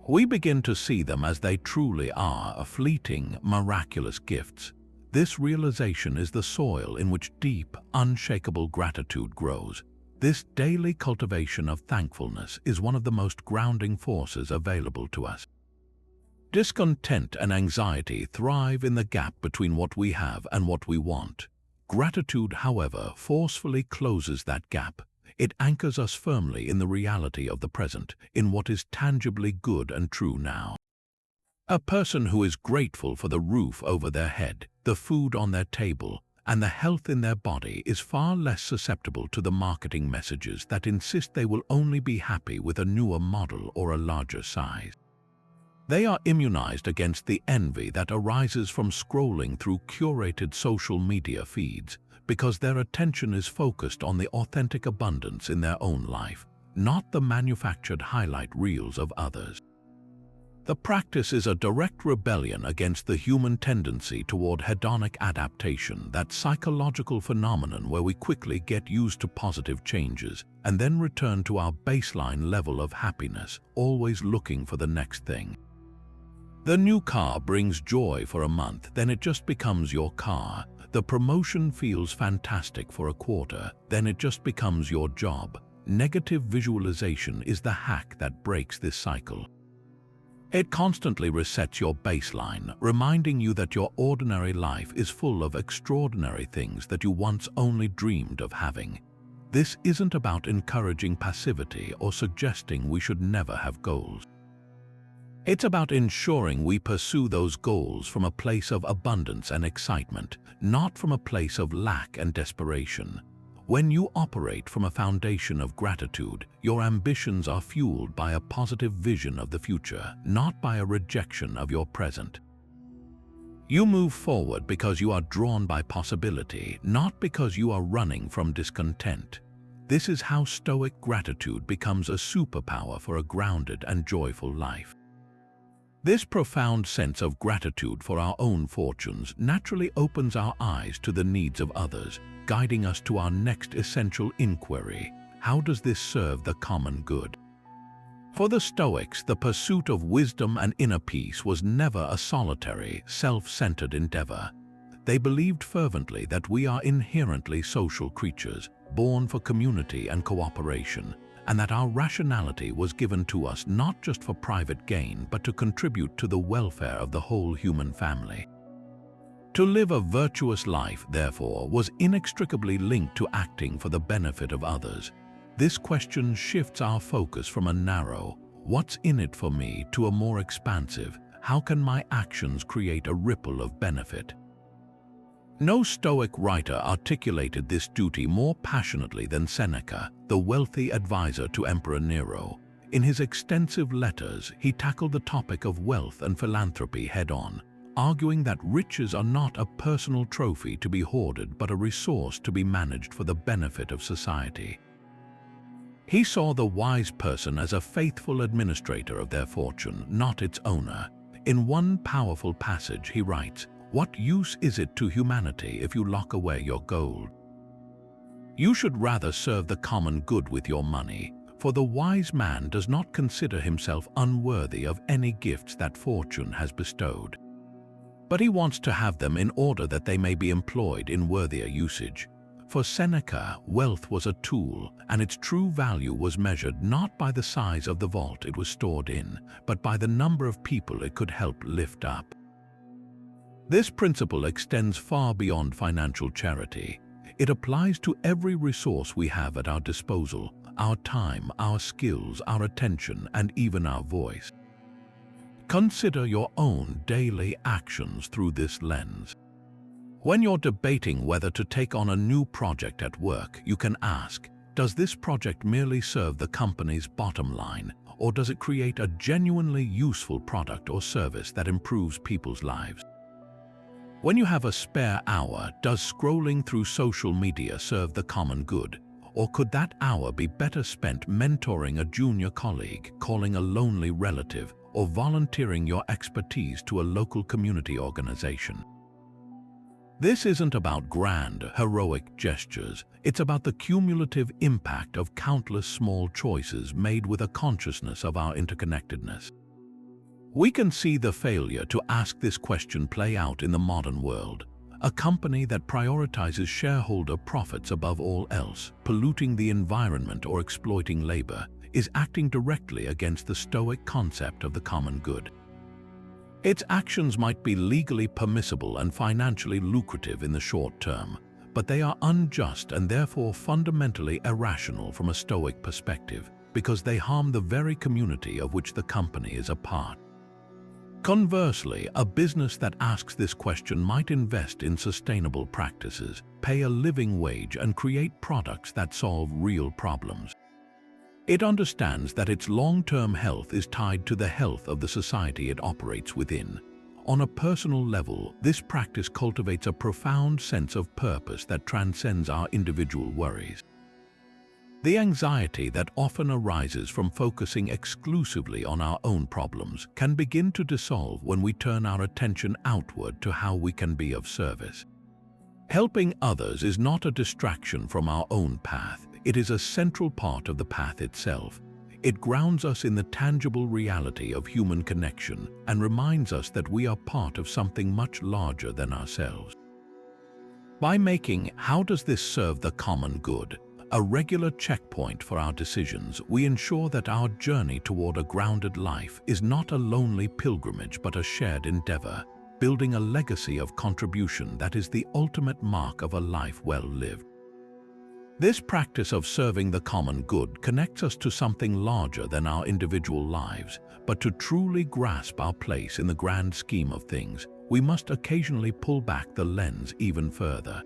We begin to see them as they truly are, fleeting, miraculous gifts. This realization is the soil in which deep, unshakable gratitude grows. This daily cultivation of thankfulness is one of the most grounding forces available to us. Discontent and anxiety thrive in the gap between what we have and what we want. Gratitude, however, forcefully closes that gap. It anchors us firmly in the reality of the present, in what is tangibly good and true now. A person who is grateful for the roof over their head, the food on their table, and the health in their body is far less susceptible to the marketing messages that insist they will only be happy with a newer model or a larger size. They are immunized against the envy that arises from scrolling through curated social media feeds, because their attention is focused on the authentic abundance in their own life, not the manufactured highlight reels of others. The practice is a direct rebellion against the human tendency toward hedonic adaptation, that psychological phenomenon where we quickly get used to positive changes and then return to our baseline level of happiness, always looking for the next thing. The new car brings joy for a month, then it just becomes your car. The promotion feels fantastic for a quarter, then it just becomes your job. Negative visualization is the hack that breaks this cycle. It constantly resets your baseline, reminding you that your ordinary life is full of extraordinary things that you once only dreamed of having. This isn't about encouraging passivity or suggesting we should never have goals. It's about ensuring we pursue those goals from a place of abundance and excitement, not from a place of lack and desperation. When you operate from a foundation of gratitude, your ambitions are fueled by a positive vision of the future, not by a rejection of your present. You move forward because you are drawn by possibility, not because you are running from discontent. This is how Stoic gratitude becomes a superpower for a grounded and joyful life. This profound sense of gratitude for our own fortunes naturally opens our eyes to the needs of others, guiding us to our next essential inquiry: how does this serve the common good? For the Stoics, the pursuit of wisdom and inner peace was never a solitary, self-centered endeavor. They believed fervently that we are inherently social creatures, born for community and cooperation, and that our rationality was given to us not just for private gain, but to contribute to the welfare of the whole human family. To live a virtuous life, therefore, was inextricably linked to acting for the benefit of others. This question shifts our focus from a narrow, "what's in it for me?" to a more expansive, "how can my actions create a ripple of benefit?" No Stoic writer articulated this duty more passionately than Seneca, the wealthy advisor to Emperor Nero. In his extensive letters, he tackled the topic of wealth and philanthropy head-on, arguing that riches are not a personal trophy to be hoarded but a resource to be managed for the benefit of society. He saw the wise person as a faithful administrator of their fortune, not its owner. In one powerful passage he writes, "What use is it to humanity if you lock away your gold? You should rather serve the common good with your money, for the wise man does not consider himself unworthy of any gifts that fortune has bestowed. But he wants to have them in order that they may be employed in worthier usage." For Seneca, wealth was a tool, and its true value was measured not by the size of the vault it was stored in, but by the number of people it could help lift up. This principle extends far beyond financial charity. It applies to every resource we have at our disposal: our time, our skills, our attention, and even our voice. Consider your own daily actions through this lens. When you're debating whether to take on a new project at work, you can ask, Does this project merely serve the company's bottom line, or does it create a genuinely useful product or service that improves people's lives? When you have a spare hour, does scrolling through social media serve the common good? Or could that hour be better spent mentoring a junior colleague, calling a lonely relative, or volunteering your expertise to a local community organization? This isn't about grand, heroic gestures. It's about the cumulative impact of countless small choices made with a consciousness of our interconnectedness. We can see the failure to ask this question play out in the modern world. A company that prioritizes shareholder profits above all else, polluting the environment or exploiting labor, is acting directly against the Stoic concept of the common good. Its actions might be legally permissible and financially lucrative in the short term, but they are unjust and therefore fundamentally irrational from a Stoic perspective, because they harm the very community of which the company is a part. Conversely, a business that asks this question might invest in sustainable practices, pay a living wage, and create products that solve real problems. It understands that its long-term health is tied to the health of the society it operates within. On a personal level, this practice cultivates a profound sense of purpose that transcends our individual worries. The anxiety that often arises from focusing exclusively on our own problems can begin to dissolve when we turn our attention outward to how we can be of service. Helping others is not a distraction from our own path. It is a central part of the path itself. It grounds us in the tangible reality of human connection and reminds us that we are part of something much larger than ourselves. By making "How does this serve the common good?" a regular checkpoint for our decisions, we ensure that our journey toward a grounded life is not a lonely pilgrimage but a shared endeavor, building a legacy of contribution that is the ultimate mark of a life well lived. This practice of serving the common good connects us to something larger than our individual lives, but to truly grasp our place in the grand scheme of things, we must occasionally pull back the lens even further.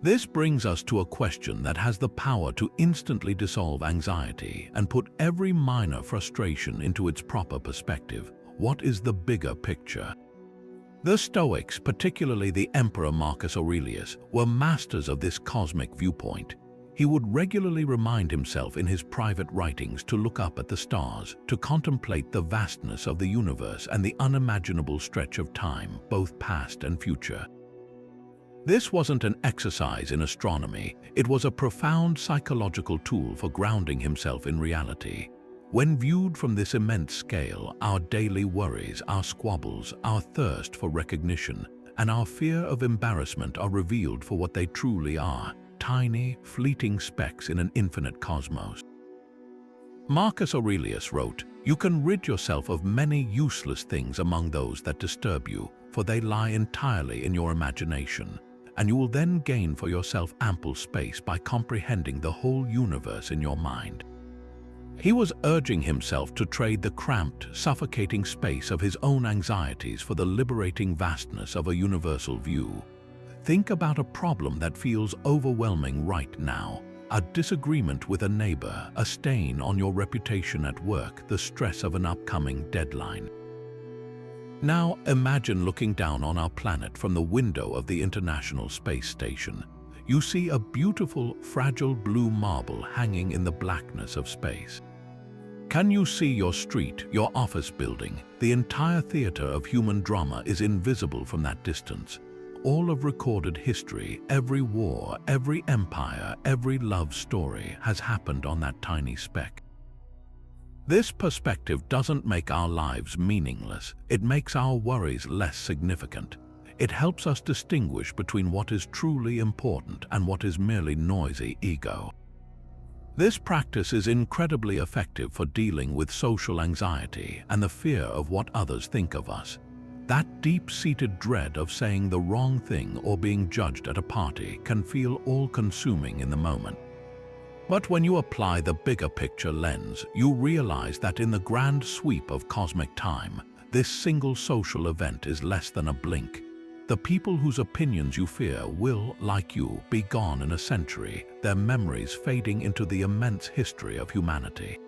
This brings us to a question that has the power to instantly dissolve anxiety and put every minor frustration into its proper perspective. What is the bigger picture? The Stoics, particularly the Emperor Marcus Aurelius, were masters of this cosmic viewpoint. He would regularly remind himself in his private writings to look up at the stars, to contemplate the vastness of the universe and the unimaginable stretch of time, both past and future. This wasn't an exercise in astronomy, it was a profound psychological tool for grounding himself in reality. When viewed from this immense scale, our daily worries, our squabbles, our thirst for recognition, and our fear of embarrassment are revealed for what they truly are: tiny, fleeting specks in an infinite cosmos. Marcus Aurelius wrote, "You can rid yourself of many useless things among those that disturb you, for they lie entirely in your imagination. And you will then gain for yourself ample space by comprehending the whole universe in your mind." He was urging himself to trade the cramped, suffocating space of his own anxieties for the liberating vastness of a universal view. Think about a problem that feels overwhelming right now: a disagreement with a neighbor, a stain on your reputation at work, the stress of an upcoming deadline. Now imagine looking down on our planet from the window of the International Space Station. You see a beautiful, fragile blue marble hanging in the blackness of space. Can you see your street, your office building? The entire theater of human drama is invisible from that distance. All of recorded history, every war, every empire, every love story has happened on that tiny speck. This perspective doesn't make our lives meaningless, it makes our worries less significant. It helps us distinguish between what is truly important and what is merely noisy ego. This practice is incredibly effective for dealing with social anxiety and the fear of what others think of us. That deep-seated dread of saying the wrong thing or being judged at a party can feel all-consuming in the moment. But when you apply the bigger picture lens, you realize that in the grand sweep of cosmic time, this single social event is less than a blink. The people whose opinions you fear will, like you, be gone in a century, their memories fading into the immense history of humanity.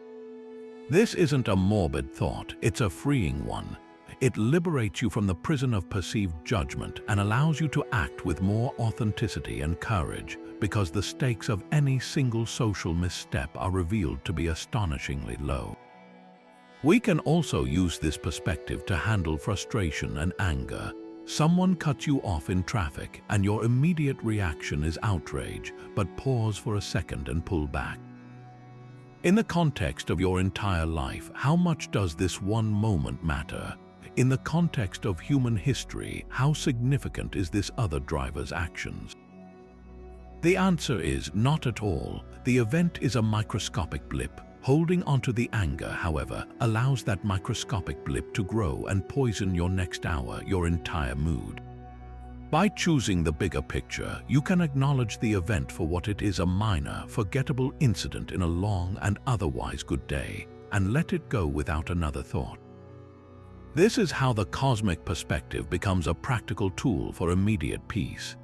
This isn't a morbid thought, it's a freeing one. It liberates you from the prison of perceived judgment and allows you to act with more authenticity and courage, because the stakes of any single social misstep are revealed to be astonishingly low. We can also use this perspective to handle frustration and anger. Someone cuts you off in traffic and your immediate reaction is outrage, but pause for a second and pull back. In the context of your entire life, how much does this one moment matter? In the context of human history, how significant is this other driver's actions? The answer is not at all. The event is a microscopic blip. Holding onto the anger, however, allows that microscopic blip to grow and poison your next hour, your entire mood. By choosing the bigger picture, you can acknowledge the event for what it is, a minor, forgettable incident in a long and otherwise good day, and let it go without another thought. This is how the cosmic perspective becomes a practical tool for immediate peace.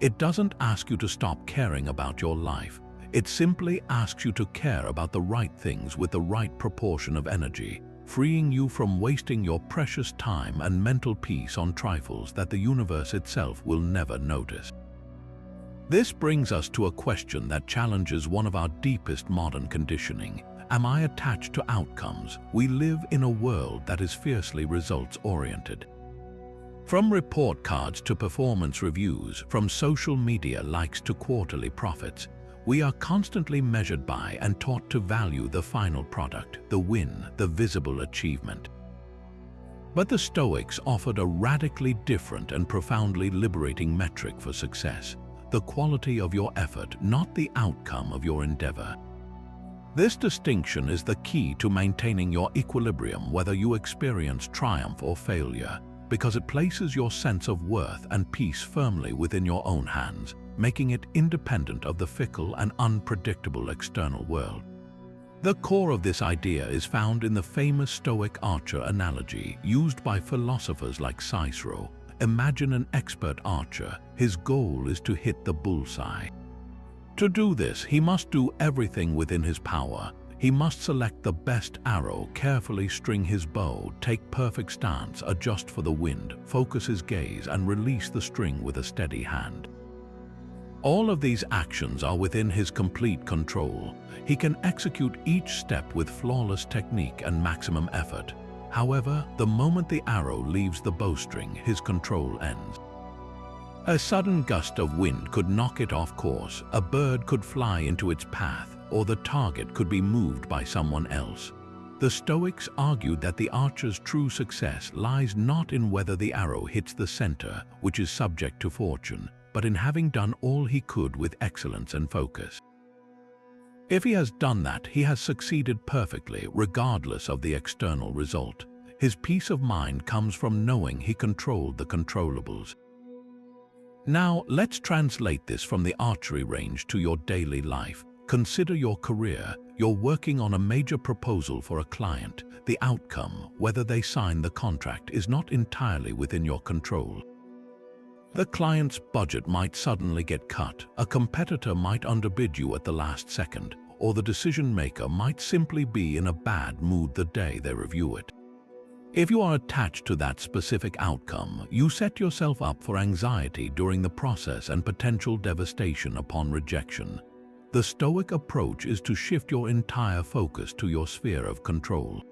It doesn't ask you to stop caring about your life. It simply asks you to care about the right things with the right proportion of energy, freeing you from wasting your precious time and mental peace on trifles that the universe itself will never notice. This brings us to a question that challenges one of our deepest modern conditioning. Am I attached to outcomes? We live in a world that is fiercely results-oriented. From report cards to performance reviews, from social media likes to quarterly profits, we are constantly measured by and taught to value the final product, the win, the visible achievement. But the Stoics offered a radically different and profoundly liberating metric for success: the quality of your effort, not the outcome of your endeavor. This distinction is the key to maintaining your equilibrium whether you experience triumph or failure, because it places your sense of worth and peace firmly within your own hands, making it independent of the fickle and unpredictable external world. The core of this idea is found in the famous Stoic archer analogy used by philosophers like Cicero. Imagine an expert archer. His goal is to hit the bullseye. To do this, he must do everything within his power. He must select the best arrow, carefully string his bow, take perfect stance, adjust for the wind, focus his gaze, and release the string with a steady hand. All of these actions are within his complete control. He can execute each step with flawless technique and maximum effort. However, the moment the arrow leaves the bowstring, his control ends. A sudden gust of wind could knock it off course, a bird could fly into its path, or the target could be moved by someone else. The Stoics argued that the archer's true success lies not in whether the arrow hits the center, which is subject to fortune, but in having done all he could with excellence and focus. If he has done that, he has succeeded perfectly, regardless of the external result. His peace of mind comes from knowing he controlled the controllables. Now, let's translate this from the archery range to your daily life. Consider your career. You're working on a major proposal for a client. The outcome, whether they sign the contract, is not entirely within your control. The client's budget might suddenly get cut, a competitor might underbid you at the last second, or the decision maker might simply be in a bad mood the day they review it. If you are attached to that specific outcome, you set yourself up for anxiety during the process and potential devastation upon rejection. The Stoic approach is to shift your entire focus to your sphere of control.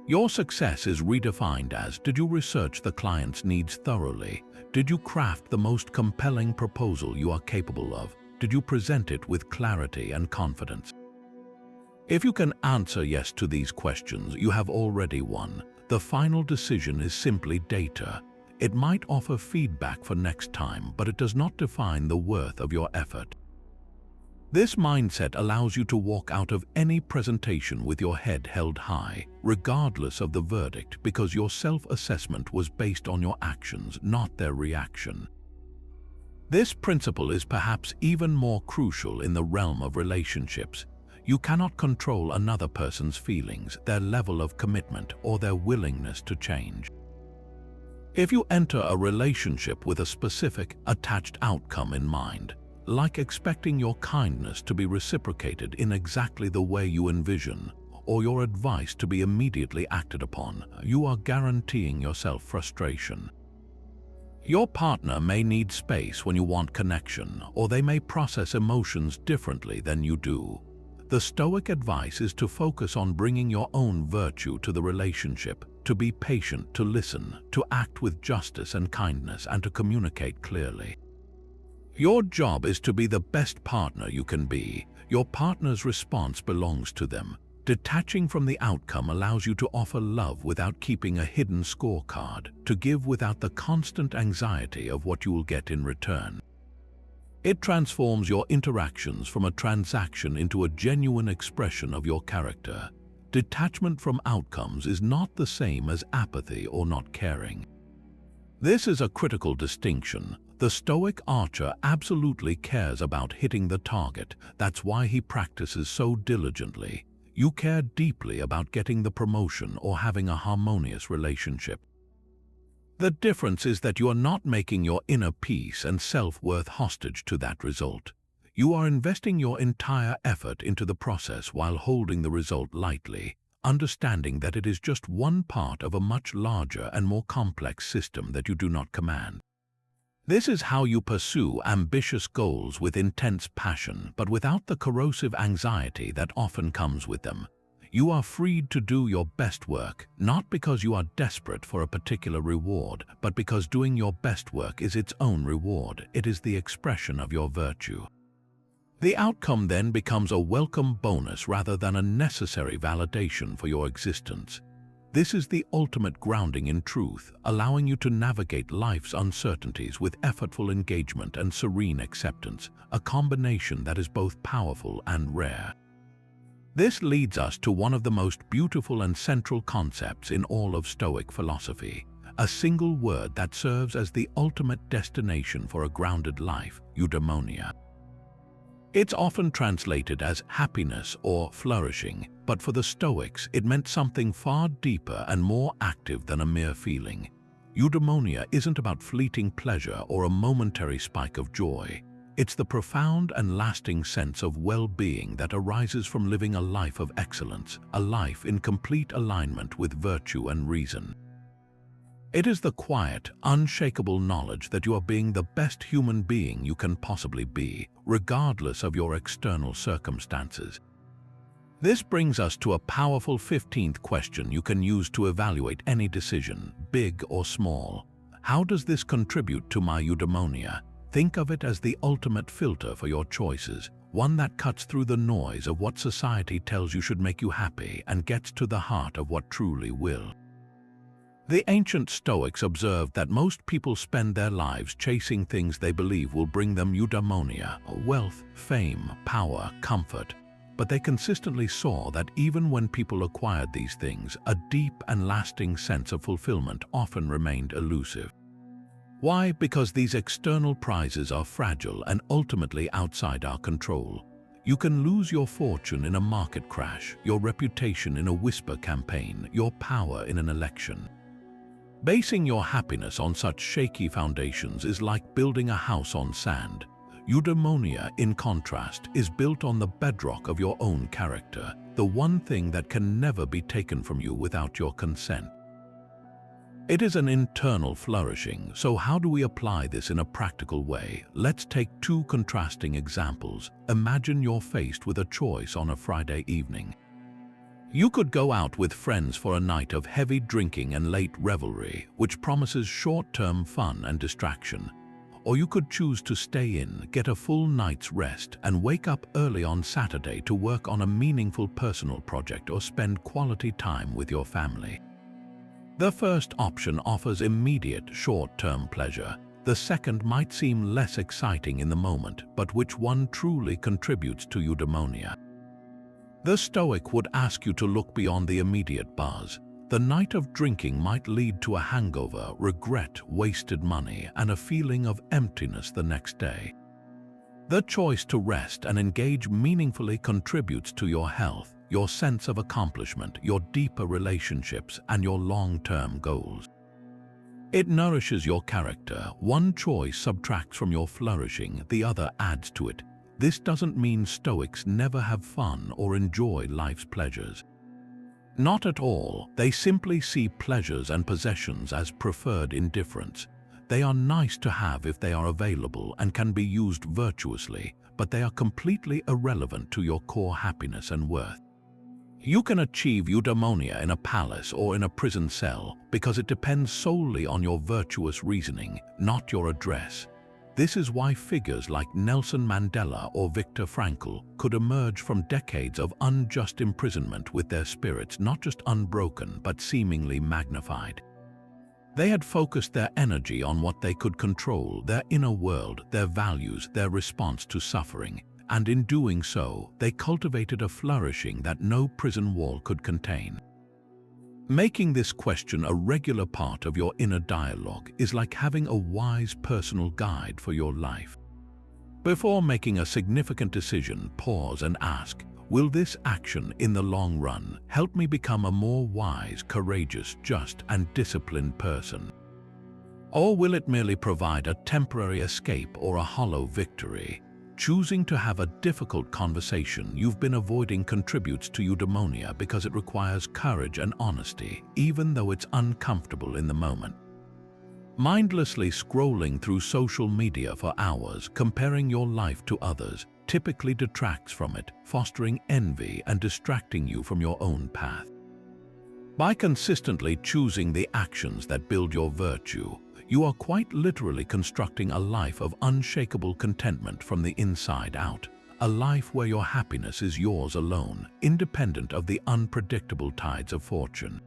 Your success is redefined as: did you research the client's needs thoroughly? Did you craft the most compelling proposal you are capable of? Did you present it with clarity and confidence? If you can answer yes to these questions, you have already won. The final decision is simply data. It might offer feedback for next time, but it does not define the worth of your effort. This mindset allows you to walk out of any presentation with your head held high, regardless of the verdict, because your self-assessment was based on your actions, not their reaction. This principle is perhaps even more crucial in the realm of relationships. You cannot control another person's feelings, their level of commitment, or their willingness to change. If you enter a relationship with a specific, attached outcome in mind, like expecting your kindness to be reciprocated in exactly the way you envision, or your advice to be immediately acted upon, you are guaranteeing yourself frustration. Your partner may need space when you want connection, or they may process emotions differently than you do. The Stoic advice is to focus on bringing your own virtue to the relationship, to be patient, to listen, to act with justice and kindness, and to communicate clearly. Your job is to be the best partner you can be. Your partner's response belongs to them. Detaching from the outcome allows you to offer love without keeping a hidden scorecard, to give without the constant anxiety of what you will get in return. It transforms your interactions from a transaction into a genuine expression of your character. Detachment from outcomes is not the same as apathy or not caring. This is a critical distinction. The Stoic archer absolutely cares about hitting the target. That's why he practices so diligently. You care deeply about getting the promotion or having a harmonious relationship. The difference is that you are not making your inner peace and self-worth hostage to that result. You are investing your entire effort into the process while holding the result lightly, understanding that it is just one part of a much larger and more complex system that you do not command. This is how you pursue ambitious goals with intense passion, but without the corrosive anxiety that often comes with them. You are freed to do your best work, not because you are desperate for a particular reward, but because doing your best work is its own reward. It is the expression of your virtue. The outcome then becomes a welcome bonus rather than a necessary validation for your existence. This is the ultimate grounding in truth, allowing you to navigate life's uncertainties with effortful engagement and serene acceptance, a combination that is both powerful and rare. This leads us to one of the most beautiful and central concepts in all of Stoic philosophy, a single word that serves as the ultimate destination for a grounded life: eudaimonia. It's often translated as happiness or flourishing, but for the Stoics it meant something far deeper and more active than a mere feeling. Eudaimonia isn't about fleeting pleasure or a momentary spike of joy. It's the profound and lasting sense of well-being that arises from living a life of excellence, a life in complete alignment with virtue and reason. It is the quiet, unshakable knowledge that you are being the best human being you can possibly be, regardless of your external circumstances. This brings us to a powerful 15th question you can use to evaluate any decision, big or small. How does this contribute to my eudaimonia? Think of it as the ultimate filter for your choices, one that cuts through the noise of what society tells you should make you happy and gets to the heart of what truly will. The ancient Stoics observed that most people spend their lives chasing things they believe will bring them eudaimonia, wealth, fame, power, comfort. But they consistently saw that even when people acquired these things, a deep and lasting sense of fulfillment often remained elusive. Why? Because these external prizes are fragile and ultimately outside our control. You can lose your fortune in a market crash, your reputation in a whisper campaign, your power in an election. Basing your happiness on such shaky foundations is like building a house on sand. Eudaimonia, in contrast, is built on the bedrock of your own character, the one thing that can never be taken from you without your consent. It is an internal flourishing, so how do we apply this in a practical way? Let's take two contrasting examples. Imagine you're faced with a choice on a Friday evening. You could go out with friends for a night of heavy drinking and late revelry, which promises short-term fun and distraction. Or you could choose to stay in, get a full night's rest, and wake up early on Saturday to work on a meaningful personal project or spend quality time with your family. The first option offers immediate, short-term pleasure. The second might seem less exciting in the moment, but which one truly contributes to eudaimonia? The Stoic would ask you to look beyond the immediate buzz. The night of drinking might lead to a hangover, regret, wasted money, and a feeling of emptiness the next day. The choice to rest and engage meaningfully contributes to your health, your sense of accomplishment, your deeper relationships, and your long-term goals. It nourishes your character. One choice subtracts from your flourishing, the other adds to it. This doesn't mean Stoics never have fun or enjoy life's pleasures. Not at all. They simply see pleasures and possessions as preferred indifference. They are nice to have if they are available and can be used virtuously, but they are completely irrelevant to your core happiness and worth. You can achieve eudaimonia in a palace or in a prison cell because it depends solely on your virtuous reasoning, not your address. This is why figures like Nelson Mandela or Viktor Frankl could emerge from decades of unjust imprisonment with their spirits not just unbroken but seemingly magnified. They had focused their energy on what they could control, their inner world, their values, their response to suffering, and in doing so, they cultivated a flourishing that no prison wall could contain. Making this question a regular part of your inner dialogue is like having a wise personal guide for your life. Before making a significant decision, pause and ask, will this action in the long run help me become a more wise, courageous, just, and disciplined person? Or will it merely provide a temporary escape or a hollow victory? Choosing to have a difficult conversation you've been avoiding contributes to eudaimonia because it requires courage and honesty, even though it's uncomfortable in the moment. Mindlessly scrolling through social media for hours, comparing your life to others, typically detracts from it, fostering envy and distracting you from your own path. By consistently choosing the actions that build your virtue, you are quite literally constructing a life of unshakable contentment from the inside out, a life where your happiness is yours alone, independent of the unpredictable tides of fortune.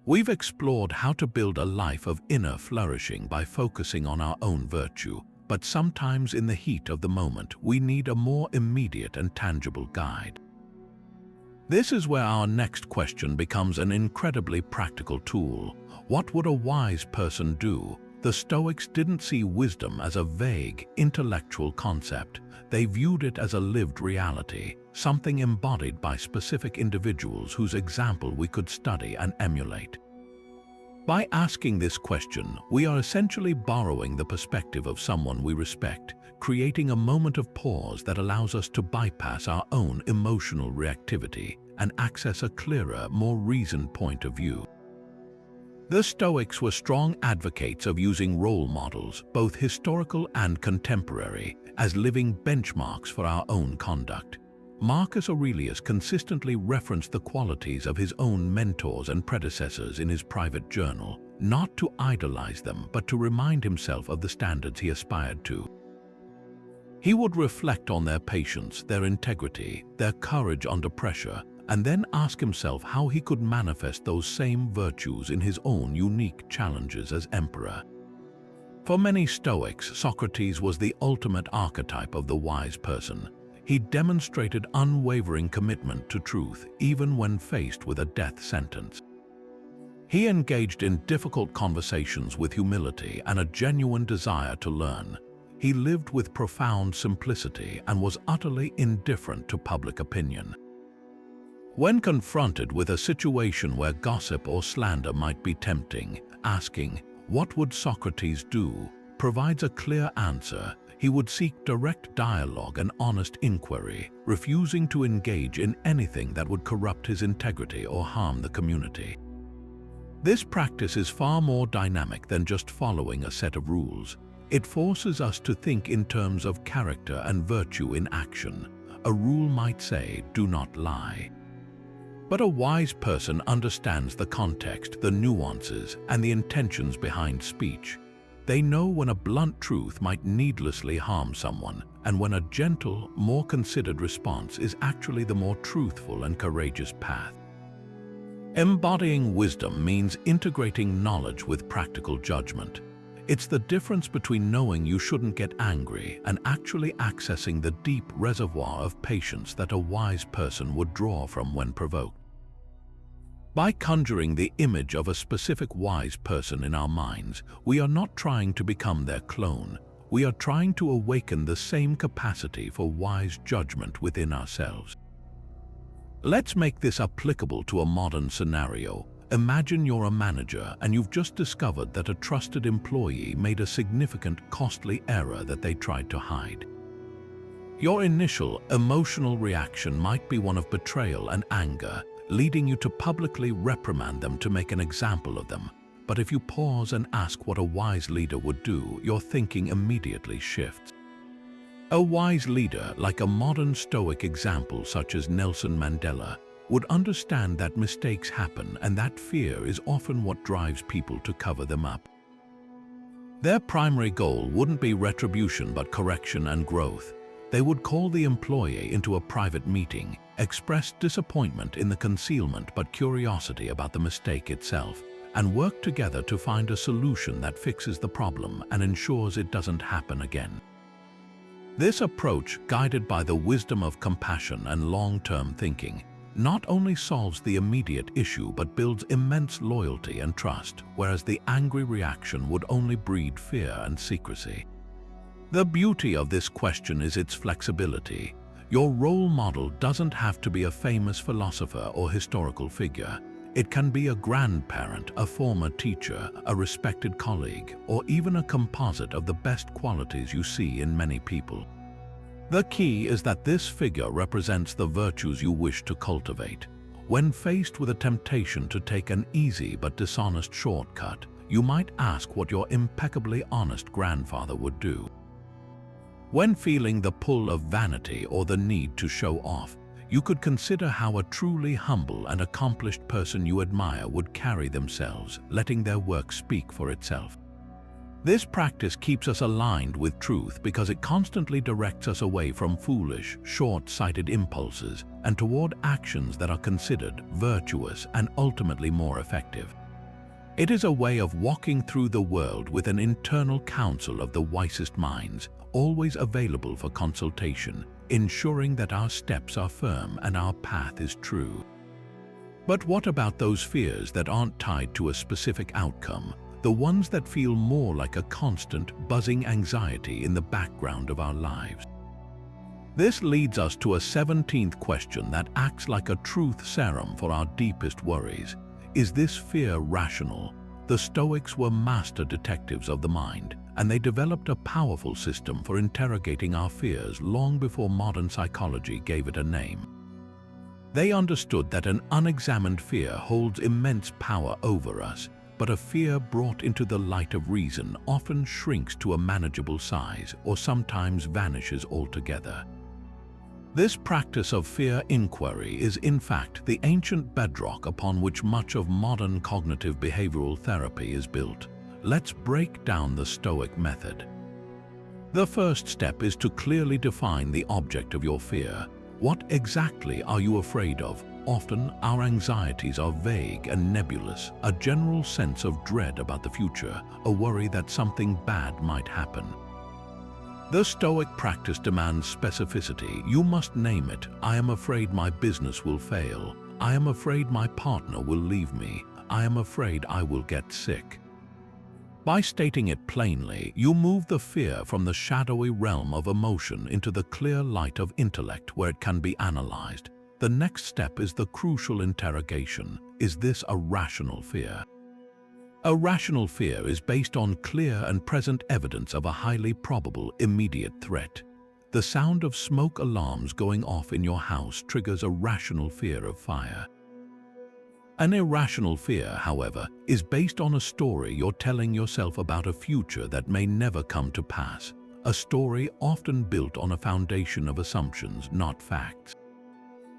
We've explored how to build a life of inner flourishing by focusing on our own virtue, but sometimes in the heat of the moment, we need a more immediate and tangible guide. This is where our next question becomes an incredibly practical tool. What would a wise person do? The Stoics didn't see wisdom as a vague, intellectual concept. They viewed it as a lived reality, something embodied by specific individuals whose example we could study and emulate. By asking this question, we are essentially borrowing the perspective of someone we respect, creating a moment of pause that allows us to bypass our own emotional reactivity and access a clearer, more reasoned point of view. The Stoics were strong advocates of using role models, both historical and contemporary, as living benchmarks for our own conduct. Marcus Aurelius consistently referenced the qualities of his own mentors and predecessors in his private journal, not to idolize them, but to remind himself of the standards he aspired to. He would reflect on their patience, their integrity, their courage under pressure, and then ask himself how he could manifest those same virtues in his own unique challenges as emperor. For many Stoics, Socrates was the ultimate archetype of the wise person. He demonstrated unwavering commitment to truth, even when faced with a death sentence. He engaged in difficult conversations with humility and a genuine desire to learn. He lived with profound simplicity and was utterly indifferent to public opinion. When confronted with a situation where gossip or slander might be tempting, asking, "What would Socrates do?" provides a clear answer. He would seek direct dialogue and honest inquiry, refusing to engage in anything that would corrupt his integrity or harm the community. This practice is far more dynamic than just following a set of rules. It forces us to think in terms of character and virtue in action. A rule might say, "Do not lie." But a wise person understands the context, the nuances, and the intentions behind speech. They know when a blunt truth might needlessly harm someone, and when a gentle, more considered response is actually the more truthful and courageous path. Embodying wisdom means integrating knowledge with practical judgment. It's the difference between knowing you shouldn't get angry and actually accessing the deep reservoir of patience that a wise person would draw from when provoked. By conjuring the image of a specific wise person in our minds, we are not trying to become their clone. We are trying to awaken the same capacity for wise judgment within ourselves. Let's make this applicable to a modern scenario. Imagine you're a manager and you've just discovered that a trusted employee made a significant, costly error that they tried to hide. Your initial emotional reaction might be one of betrayal and anger, leading you to publicly reprimand them to make an example of them. But if you pause and ask what a wise leader would do, your thinking immediately shifts. A wise leader, like a modern Stoic example such as Nelson Mandela, would understand that mistakes happen and that fear is often what drives people to cover them up. Their primary goal wouldn't be retribution but correction and growth. They would call the employee into a private meeting, express disappointment in the concealment but curiosity about the mistake itself, and work together to find a solution that fixes the problem and ensures it doesn't happen again. This approach, guided by the wisdom of compassion and long-term thinking, not only solves the immediate issue but builds immense loyalty and trust, whereas the angry reaction would only breed fear and secrecy. The beauty of this question is its flexibility. Your role model doesn't have to be a famous philosopher or historical figure. It can be a grandparent, a former teacher, a respected colleague, or even a composite of the best qualities you see in many people. The key is that this figure represents the virtues you wish to cultivate. When faced with a temptation to take an easy but dishonest shortcut, you might ask what your impeccably honest grandfather would do. When feeling the pull of vanity or the need to show off, you could consider how a truly humble and accomplished person you admire would carry themselves, letting their work speak for itself. This practice keeps us aligned with truth because it constantly directs us away from foolish, short-sighted impulses and toward actions that are considered virtuous and ultimately more effective. It is a way of walking through the world with an internal council of the wisest minds, always available for consultation, ensuring that our steps are firm and our path is true. But what about those fears that aren't tied to a specific outcome? The ones that feel more like a constant, buzzing anxiety in the background of our lives. This leads us to a 17th question that acts like a truth serum for our deepest worries. Is this fear rational? The Stoics were master detectives of the mind, and they developed a powerful system for interrogating our fears long before modern psychology gave it a name. They understood that an unexamined fear holds immense power over us, but a fear brought into the light of reason often shrinks to a manageable size or sometimes vanishes altogether. This practice of fear inquiry is in fact the ancient bedrock upon which much of modern cognitive behavioral therapy is built. Let's break down the Stoic method. The first step is to clearly define the object of your fear. What exactly are you afraid of? Often, our anxieties are vague and nebulous, a general sense of dread about the future, a worry that something bad might happen. The Stoic practice demands specificity. You must name it. I am afraid my business will fail. I am afraid my partner will leave me. I am afraid I will get sick. By stating it plainly, you move the fear from the shadowy realm of emotion into the clear light of intellect where it can be analyzed. The next step is the crucial interrogation. Is this a rational fear? A rational fear is based on clear and present evidence of a highly probable immediate threat. The sound of smoke alarms going off in your house triggers a rational fear of fire. An irrational fear, however, is based on a story you're telling yourself about a future that may never come to pass, a story often built on a foundation of assumptions, not facts.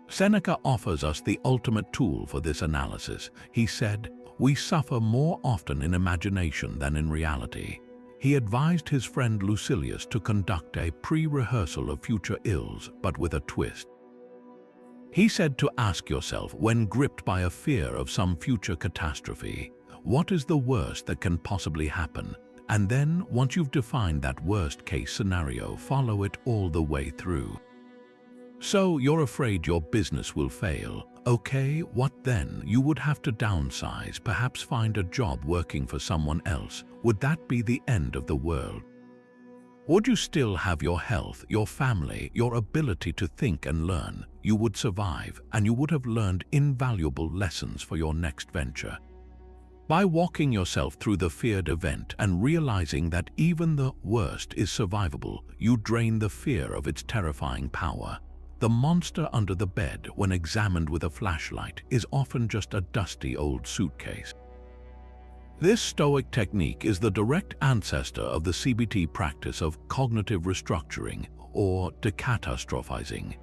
Seneca offers us the ultimate tool for this analysis. He said, "We suffer more often in imagination than in reality." He advised his friend Lucilius to conduct a pre-rehearsal of future ills, but with a twist. He said to ask yourself, when gripped by a fear of some future catastrophe, what is the worst that can possibly happen? And then, once you've defined that worst-case scenario, follow it all the way through. So, you're afraid your business will fail. Okay, what then? You would have to downsize, perhaps find a job working for someone else. Would that be the end of the world? Would you still have your health, your family, your ability to think and learn? You would survive, and you would have learned invaluable lessons for your next venture. By walking yourself through the feared event and realizing that even the worst is survivable, you drain the fear of its terrifying power. The monster under the bed, when examined with a flashlight, is often just a dusty old suitcase. This Stoic technique is the direct ancestor of the CBT practice of cognitive restructuring or decatastrophizing.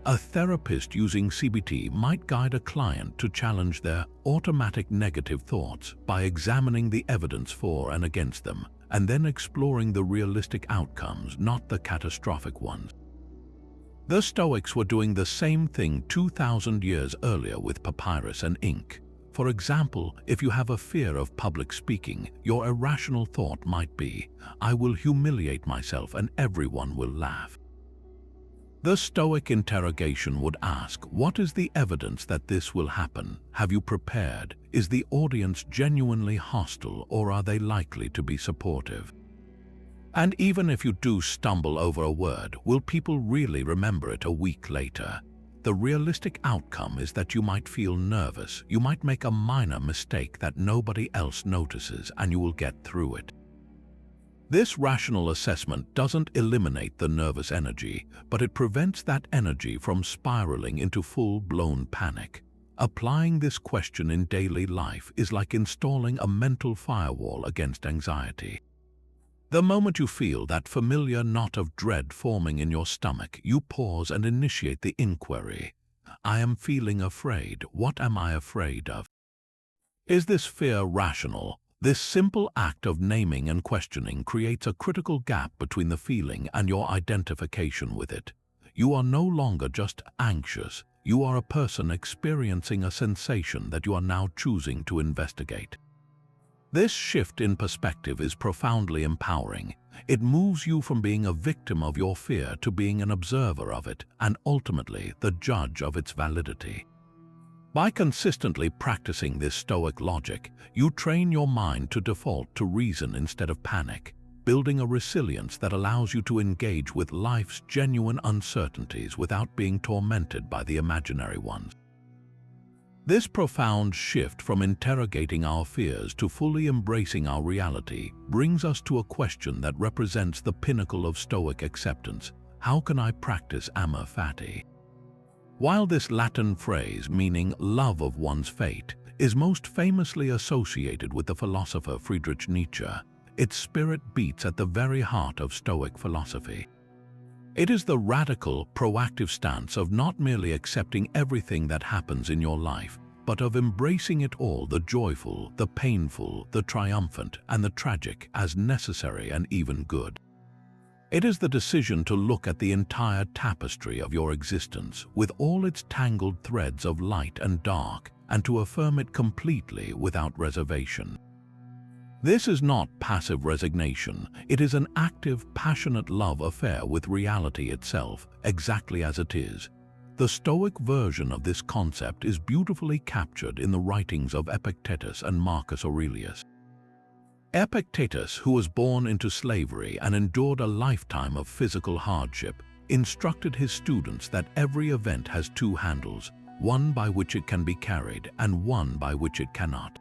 A therapist using CBT might guide a client to challenge their automatic negative thoughts by examining the evidence for and against them, and then exploring the realistic outcomes, not the catastrophic ones. The Stoics were doing the same thing 2,000 years earlier with papyrus and ink. For example, if you have a fear of public speaking, your irrational thought might be, "I will humiliate myself and everyone will laugh." The Stoic interrogation would ask, what is the evidence that this will happen? Have you prepared? Is the audience genuinely hostile, or are they likely to be supportive? And even if you do stumble over a word, will people really remember it a week later? The realistic outcome is that you might feel nervous, you might make a minor mistake that nobody else notices, and you will get through it. This rational assessment doesn't eliminate the nervous energy, but it prevents that energy from spiraling into full-blown panic. Applying this question in daily life is like installing a mental firewall against anxiety. The moment you feel that familiar knot of dread forming in your stomach, you pause and initiate the inquiry. I am feeling afraid. What am I afraid of? Is this fear rational? This simple act of naming and questioning creates a critical gap between the feeling and your identification with it. You are no longer just anxious. You are a person experiencing a sensation that you are now choosing to investigate. This shift in perspective is profoundly empowering. It moves you from being a victim of your fear to being an observer of it, and ultimately the judge of its validity. By consistently practicing this Stoic logic, you train your mind to default to reason instead of panic, building a resilience that allows you to engage with life's genuine uncertainties without being tormented by the imaginary ones. This profound shift from interrogating our fears to fully embracing our reality brings us to a question that represents the pinnacle of Stoic acceptance. How can I practice amor fati? While this Latin phrase, meaning love of one's fate, is most famously associated with the philosopher Friedrich Nietzsche, its spirit beats at the very heart of Stoic philosophy. It is the radical, proactive stance of not merely accepting everything that happens in your life, but of embracing it all, the joyful, the painful, the triumphant, and the tragic, as necessary and even good. It is the decision to look at the entire tapestry of your existence, with all its tangled threads of light and dark, and to affirm it completely without reservation. This is not passive resignation. It is an active, passionate love affair with reality itself, exactly as it is. The Stoic version of this concept is beautifully captured in the writings of Epictetus and Marcus Aurelius. Epictetus, who was born into slavery and endured a lifetime of physical hardship, instructed his students that every event has two handles, one by which it can be carried and one by which it cannot.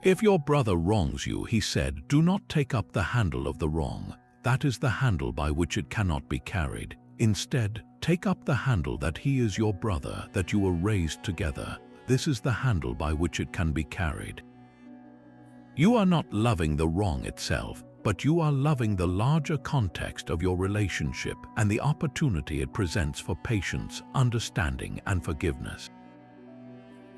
If your brother wrongs you, he said, do not take up the handle of the wrong. That is the handle by which it cannot be carried. Instead, take up the handle that he is your brother, that you were raised together. This is the handle by which it can be carried. You are not loving the wrong itself, but you are loving the larger context of your relationship and the opportunity it presents for patience, understanding, and forgiveness.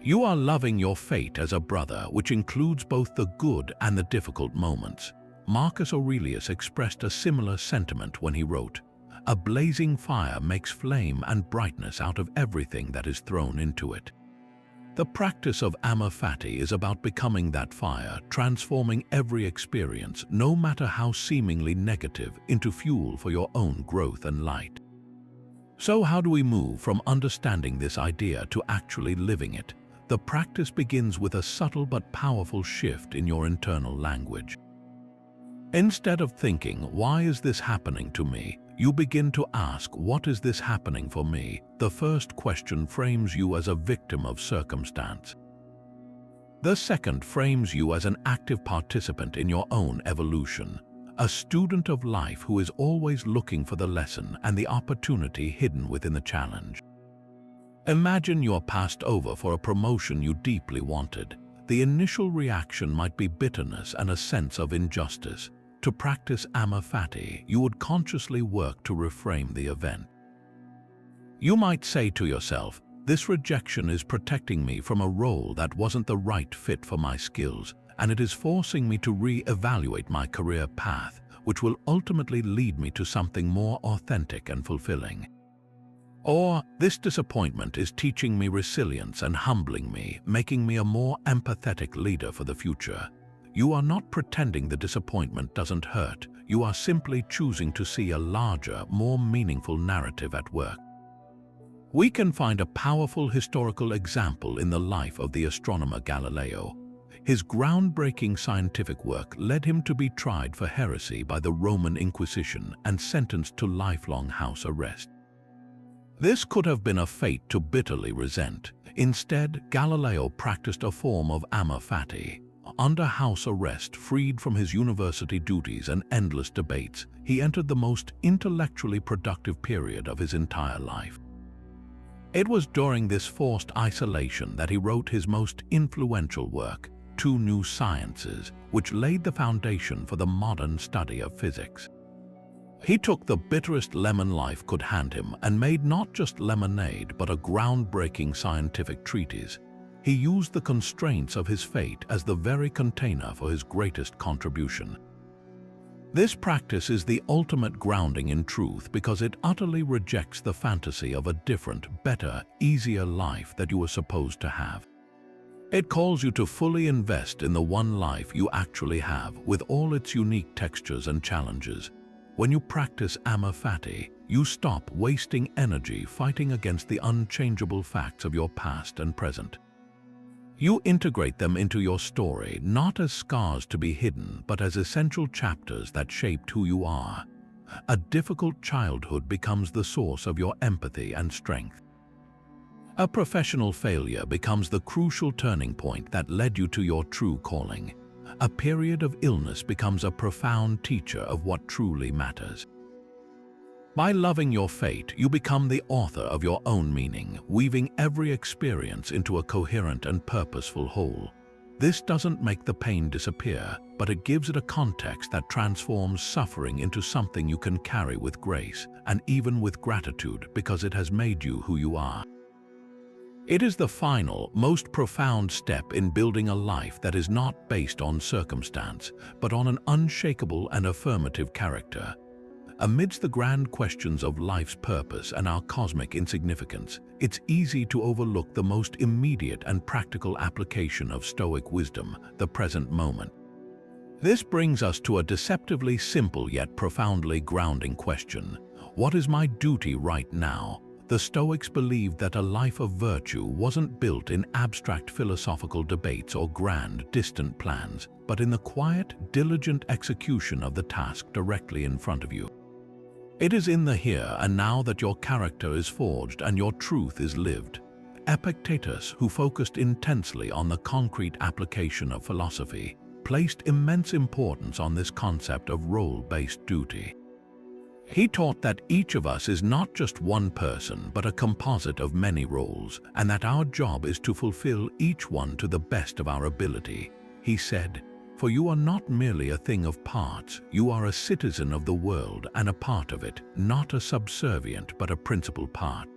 You are loving your fate as a brother, which includes both the good and the difficult moments. Marcus Aurelius expressed a similar sentiment when he wrote, "A blazing fire makes flame and brightness out of everything that is thrown into it." The practice of amor fati is about becoming that fire, transforming every experience, no matter how seemingly negative, into fuel for your own growth and light. So how do we move from understanding this idea to actually living it? The practice begins with a subtle but powerful shift in your internal language. Instead of thinking, "Why is this happening to me?" you begin to ask, "What is this happening for me?" The first question frames you as a victim of circumstance. The second frames you as an active participant in your own evolution, a student of life who is always looking for the lesson and the opportunity hidden within the challenge. Imagine you're passed over for a promotion you deeply wanted. The initial reaction might be bitterness and a sense of injustice. To practice amor fati, you would consciously work to reframe the event. You might say to yourself, "This rejection is protecting me from a role that wasn't the right fit for my skills, and it is forcing me to re-evaluate my career path, which will ultimately lead me to something more authentic and fulfilling." Or, "This disappointment is teaching me resilience and humbling me, making me a more empathetic leader for the future." You are not pretending the disappointment doesn't hurt. You are simply choosing to see a larger, more meaningful narrative at work. We can find a powerful historical example in the life of the astronomer Galileo. His groundbreaking scientific work led him to be tried for heresy by the Roman Inquisition and sentenced to lifelong house arrest. This could have been a fate to bitterly resent. Instead, Galileo practiced a form of amor fati. Under house arrest, freed from his university duties and endless debates, he entered the most intellectually productive period of his entire life. It was during this forced isolation that he wrote his most influential work, Two New Sciences, which laid the foundation for the modern study of physics. He took the bitterest lemon life could hand him and made not just lemonade but a groundbreaking scientific treatise. He used the constraints of his fate as the very container for his greatest contribution. This practice is the ultimate grounding in truth because it utterly rejects the fantasy of a different, better, easier life that you were supposed to have. It calls you to fully invest in the one life you actually have, with all its unique textures and challenges. When you practice amor fati, you stop wasting energy fighting against the unchangeable facts of your past and present. You integrate them into your story, not as scars to be hidden, but as essential chapters that shaped who you are. A difficult childhood becomes the source of your empathy and strength. A professional failure becomes the crucial turning point that led you to your true calling. A period of illness becomes a profound teacher of what truly matters. By loving your fate, you become the author of your own meaning, weaving every experience into a coherent and purposeful whole. This doesn't make the pain disappear, but it gives it a context that transforms suffering into something you can carry with grace, and even with gratitude, because it has made you who you are. It is the final, most profound step in building a life that is not based on circumstance, but on an unshakable and affirmative character. Amidst the grand questions of life's purpose and our cosmic insignificance, it's easy to overlook the most immediate and practical application of Stoic wisdom, the present moment. This brings us to a deceptively simple yet profoundly grounding question. What is my duty right now? The Stoics believed that a life of virtue wasn't built in abstract philosophical debates or grand, distant plans, but in the quiet, diligent execution of the task directly in front of you. It is in the here and now that your character is forged and your truth is lived. Epictetus, who focused intensely on the concrete application of philosophy, placed immense importance on this concept of role-based duty. He taught that each of us is not just one person but a composite of many roles, and that our job is to fulfill each one to the best of our ability. He said, "For you are not merely a thing of parts, you are a citizen of the world and a part of it, not a subservient but a principal part.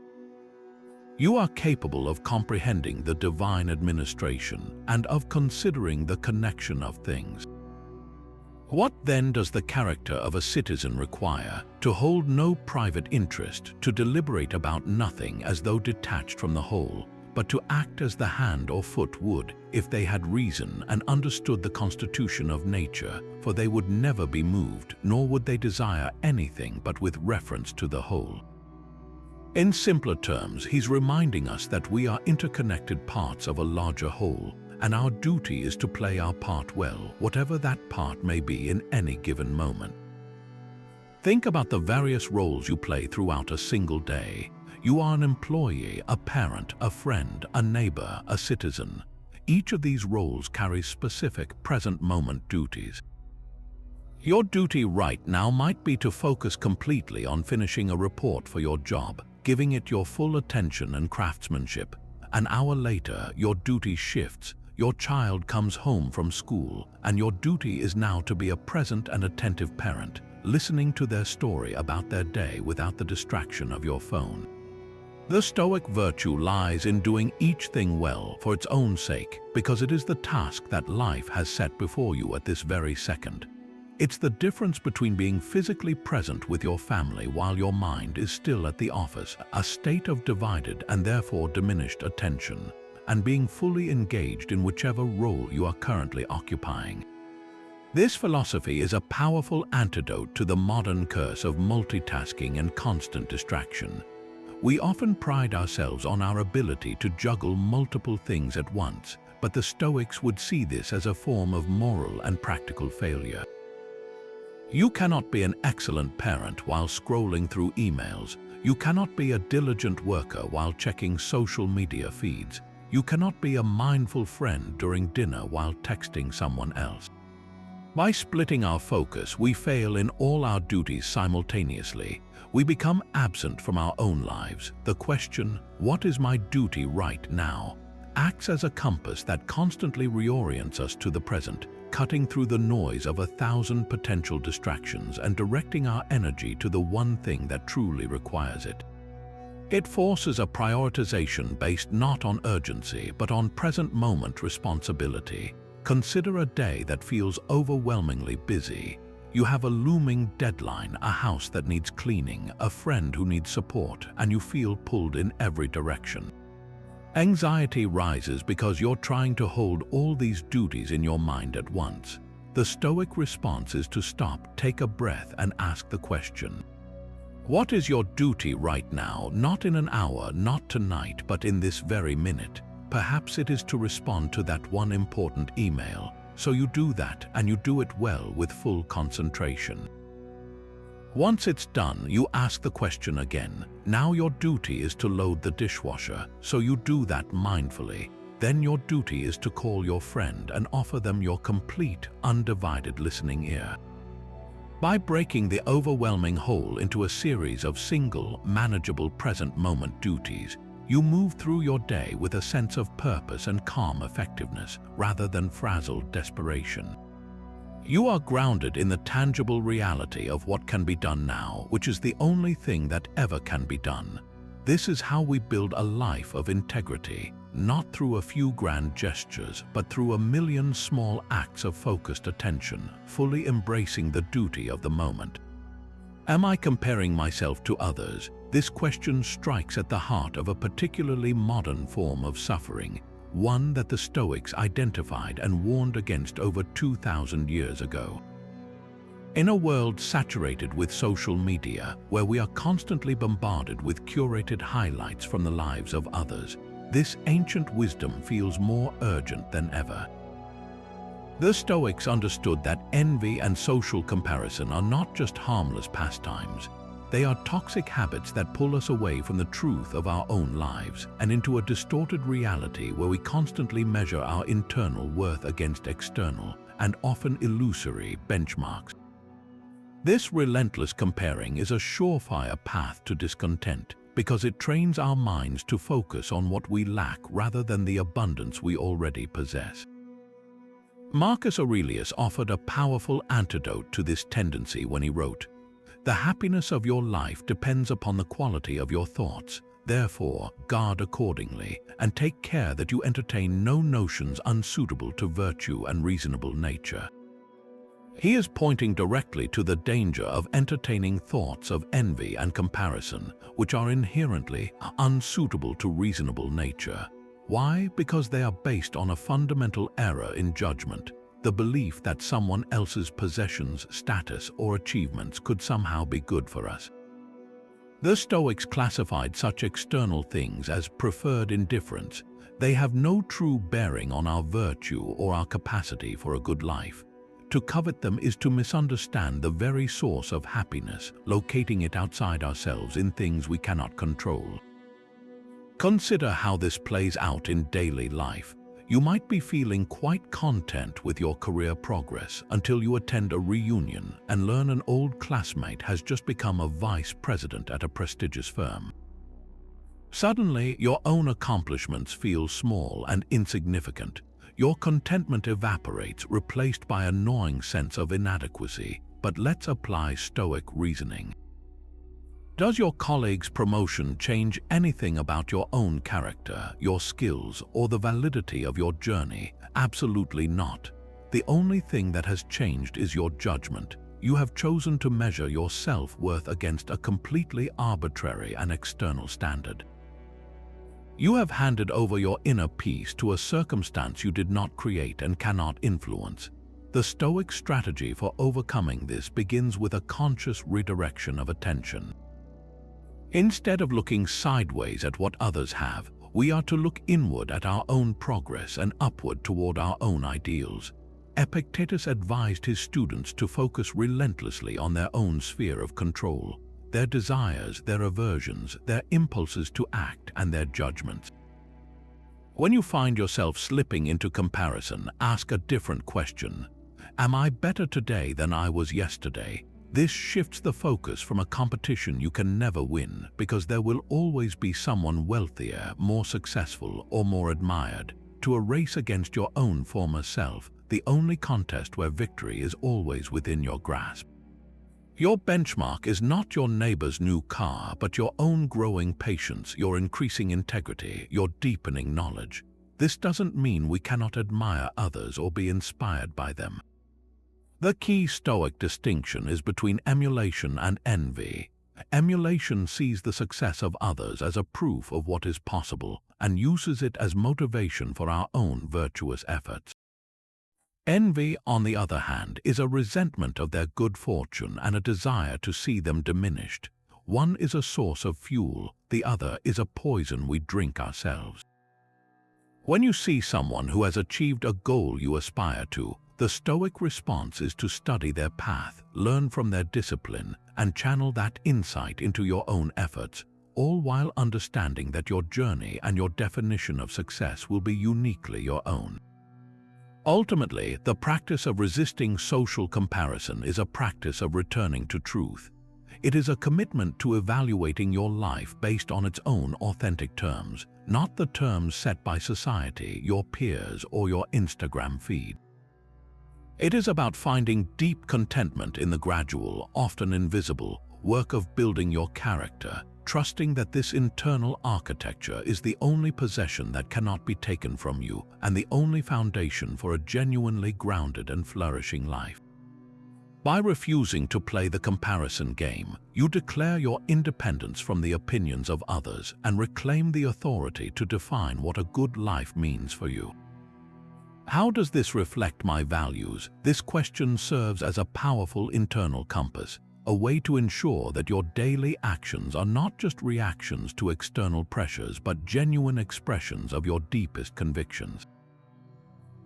You are capable of comprehending the divine administration and of considering the connection of things." What then does the character of a citizen require? To hold no private interest, to deliberate about nothing as though detached from the whole, but to act as the hand or foot would if they had reason and understood the constitution of nature, for they would never be moved, nor would they desire anything but with reference to the whole. In simpler terms, he's reminding us that we are interconnected parts of a larger whole, and our duty is to play our part well, whatever that part may be in any given moment. Think about the various roles you play throughout a single day. You are an employee, a parent, a friend, a neighbor, a citizen. Each of these roles carries specific present moment duties. Your duty right now might be to focus completely on finishing a report for your job, giving it your full attention and craftsmanship. An hour later, your duty shifts. Your child comes home from school, and your duty is now to be a present and attentive parent, listening to their story about their day without the distraction of your phone. The Stoic virtue lies in doing each thing well for its own sake, because it is the task that life has set before you at this very second. It's the difference between being physically present with your family while your mind is still at the office, a state of divided and therefore diminished attention, and being fully engaged in whichever role you are currently occupying. This philosophy is a powerful antidote to the modern curse of multitasking and constant distraction. We often pride ourselves on our ability to juggle multiple things at once, but the Stoics would see this as a form of moral and practical failure. You cannot be an excellent parent while scrolling through emails. You cannot be a diligent worker while checking social media feeds. You cannot be a mindful friend during dinner while texting someone else. By splitting our focus, we fail in all our duties simultaneously. We become absent from our own lives. The question, "What is my duty right now?" acts as a compass that constantly reorients us to the present, cutting through the noise of 1,000 potential distractions and directing our energy to the one thing that truly requires it. It forces a prioritization based not on urgency, but on present moment responsibility. Consider a day that feels overwhelmingly busy. You have a looming deadline, a house that needs cleaning, a friend who needs support, and you feel pulled in every direction. Anxiety rises because you're trying to hold all these duties in your mind at once. The Stoic response is to stop, take a breath, and ask the question, what is your duty right now? Not in an hour, not tonight, but in this very minute. Perhaps it is to respond to that one important email. So you do that, and you do it well with full concentration. Once it's done, you ask the question again. Now your duty is to load the dishwasher, so you do that mindfully. Then your duty is to call your friend and offer them your complete, undivided listening ear. By breaking the overwhelming whole into a series of single, manageable present moment duties, you move through your day with a sense of purpose and calm effectiveness, rather than frazzled desperation. You are grounded in the tangible reality of what can be done now, which is the only thing that ever can be done. This is how we build a life of integrity, not through a few grand gestures, but through a million small acts of focused attention, fully embracing the duty of the moment. Am I comparing myself to others? This question strikes at the heart of a particularly modern form of suffering, one that the Stoics identified and warned against over 2,000 years ago. In a world saturated with social media, where we are constantly bombarded with curated highlights from the lives of others, this ancient wisdom feels more urgent than ever. The Stoics understood that envy and social comparison are not just harmless pastimes. They are toxic habits that pull us away from the truth of our own lives and into a distorted reality where we constantly measure our internal worth against external and often illusory benchmarks. This relentless comparing is a surefire path to discontent because it trains our minds to focus on what we lack rather than the abundance we already possess. Marcus Aurelius offered a powerful antidote to this tendency when he wrote, "The happiness of your life depends upon the quality of your thoughts. Therefore, guard accordingly, and take care that you entertain no notions unsuitable to virtue and reasonable nature." He is pointing directly to the danger of entertaining thoughts of envy and comparison, which are inherently unsuitable to reasonable nature. Why? Because they are based on a fundamental error in judgment, the belief that someone else's possessions, status, or achievements could somehow be good for us. The Stoics classified such external things as preferred indifference. They have no true bearing on our virtue or our capacity for a good life. To covet them is to misunderstand the very source of happiness, locating it outside ourselves in things we cannot control. Consider how this plays out in daily life. You might be feeling quite content with your career progress until you attend a reunion and learn an old classmate has just become a vice president at a prestigious firm. Suddenly, your own accomplishments feel small and insignificant. Your contentment evaporates, replaced by a gnawing sense of inadequacy. But let's apply Stoic reasoning. Does your colleague's promotion change anything about your own character, your skills, or the validity of your journey? Absolutely not. The only thing that has changed is your judgment. You have chosen to measure your self-worth against a completely arbitrary and external standard. You have handed over your inner peace to a circumstance you did not create and cannot influence. The Stoic strategy for overcoming this begins with a conscious redirection of attention. Instead of looking sideways at what others have, we are to look inward at our own progress and upward toward our own ideals. Epictetus advised his students to focus relentlessly on their own sphere of control, their desires, their aversions, their impulses to act, and their judgments. When you find yourself slipping into comparison, ask a different question. Am I better today than I was yesterday? This shifts the focus from a competition you can never win, because there will always be someone wealthier, more successful, or more admired, to a race against your own former self, the only contest where victory is always within your grasp. Your benchmark is not your neighbor's new car, but your own growing patience, your increasing integrity, your deepening knowledge. This doesn't mean we cannot admire others or be inspired by them. The key Stoic distinction is between emulation and envy. Emulation sees the success of others as a proof of what is possible and uses it as motivation for our own virtuous efforts. Envy, on the other hand, is a resentment of their good fortune and a desire to see them diminished. One is a source of fuel, the other is a poison we drink ourselves. When you see someone who has achieved a goal you aspire to, the Stoic response is to study their path, learn from their discipline, and channel that insight into your own efforts, all while understanding that your journey and your definition of success will be uniquely your own. Ultimately, the practice of resisting social comparison is a practice of returning to truth. It is a commitment to evaluating your life based on its own authentic terms, not the terms set by society, your peers, or your Instagram feed. It is about finding deep contentment in the gradual, often invisible, work of building your character, trusting that this internal architecture is the only possession that cannot be taken from you and the only foundation for a genuinely grounded and flourishing life. By refusing to play the comparison game, you declare your independence from the opinions of others and reclaim the authority to define what a good life means for you. How does this reflect my values? This question serves as a powerful internal compass, a way to ensure that your daily actions are not just reactions to external pressures but genuine expressions of your deepest convictions.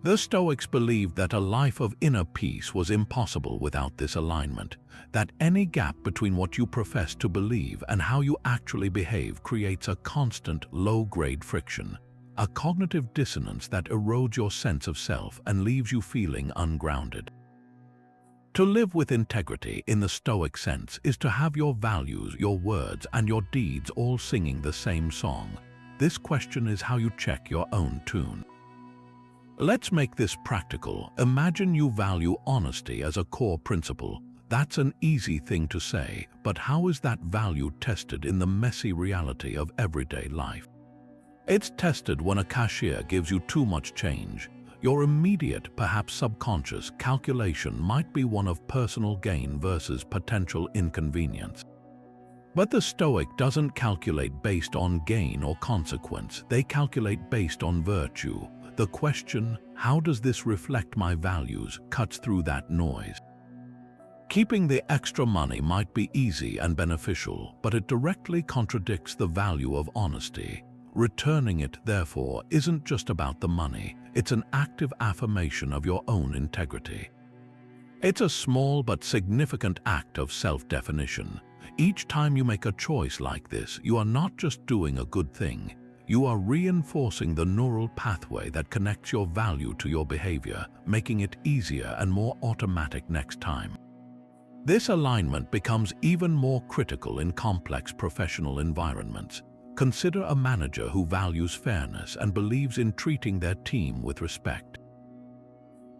The Stoics believed that a life of inner peace was impossible without this alignment, that any gap between what you profess to believe and how you actually behave creates a constant, low-grade friction, a cognitive dissonance that erodes your sense of self and leaves you feeling ungrounded. To live with integrity in the Stoic sense is to have your values, your words, and your deeds all singing the same song. This question is how you check your own tune. Let's make this practical. Imagine you value honesty as a core principle. That's an easy thing to say, but how is that value tested in the messy reality of everyday life? It's tested when a cashier gives you too much change. Your immediate, perhaps subconscious, calculation might be one of personal gain versus potential inconvenience. But the Stoic doesn't calculate based on gain or consequence. They calculate based on virtue. The question, how does this reflect my values, cuts through that noise. Keeping the extra money might be easy and beneficial, but it directly contradicts the value of honesty. Returning it, therefore, isn't just about the money. It's an active affirmation of your own integrity. It's a small but significant act of self-definition. Each time you make a choice like this, you are not just doing a good thing. You are reinforcing the neural pathway that connects your value to your behavior, making it easier and more automatic next time. This alignment becomes even more critical in complex professional environments. Consider a manager who values fairness and believes in treating their team with respect.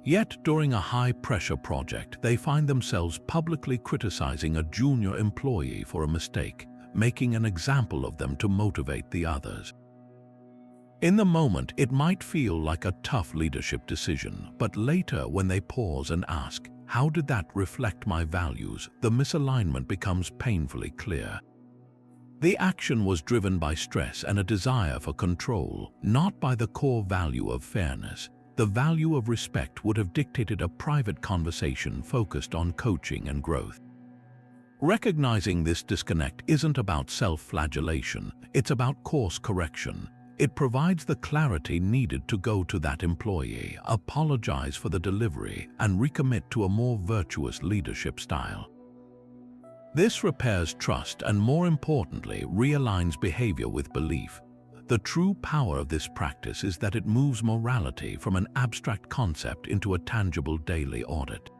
Yet, during a high-pressure project, they find themselves publicly criticizing a junior employee for a mistake, making an example of them to motivate the others. In the moment, it might feel like a tough leadership decision, but later, when they pause and ask, "How did that reflect my values?" the misalignment becomes painfully clear. The action was driven by stress and a desire for control, not by the core value of fairness. The value of respect would have dictated a private conversation focused on coaching and growth. Recognizing this disconnect isn't about self-flagellation, it's about course correction. It provides the clarity needed to go to that employee, apologize for the delivery, and recommit to a more virtuous leadership style. This repairs trust and, more importantly, realigns behavior with belief. The true power of this practice is that it moves morality from an abstract concept into a tangible daily audit.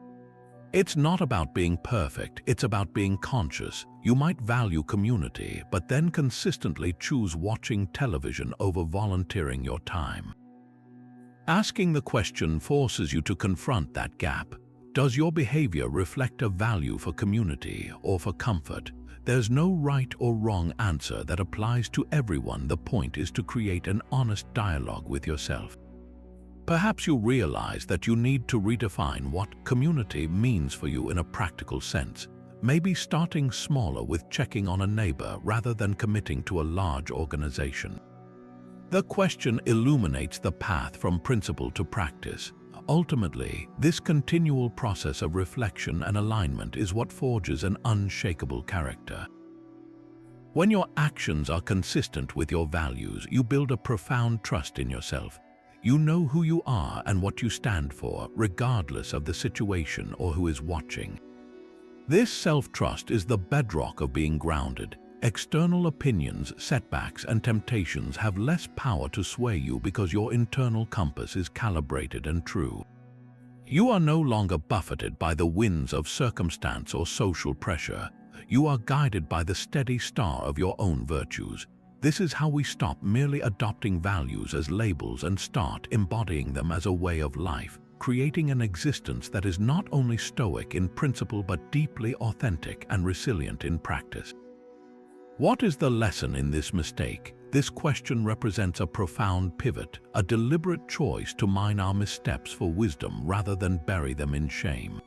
It's not about being perfect, it's about being conscious. You might value community, but then consistently choose watching television over volunteering your time. Asking the question forces you to confront that gap. Does your behavior reflect a value for community or for comfort? There's no right or wrong answer that applies to everyone. The point is to create an honest dialogue with yourself. Perhaps you realize that you need to redefine what community means for you in a practical sense, maybe starting smaller with checking on a neighbor rather than committing to a large organization. The question illuminates the path from principle to practice. Ultimately, this continual process of reflection and alignment is what forges an unshakable character. When your actions are consistent with your values, you build a profound trust in yourself. You know who you are and what you stand for, regardless of the situation or who is watching. This self-trust is the bedrock of being grounded. External opinions, setbacks, and temptations have less power to sway you because your internal compass is calibrated and true. You are no longer buffeted by the winds of circumstance or social pressure. You are guided by the steady star of your own virtues. This is how we stop merely adopting values as labels and start embodying them as a way of life, creating an existence that is not only stoic in principle but deeply authentic and resilient in practice. What is the lesson in this mistake? This question represents a profound pivot, a deliberate choice to mine our missteps for wisdom rather than bury them in shame.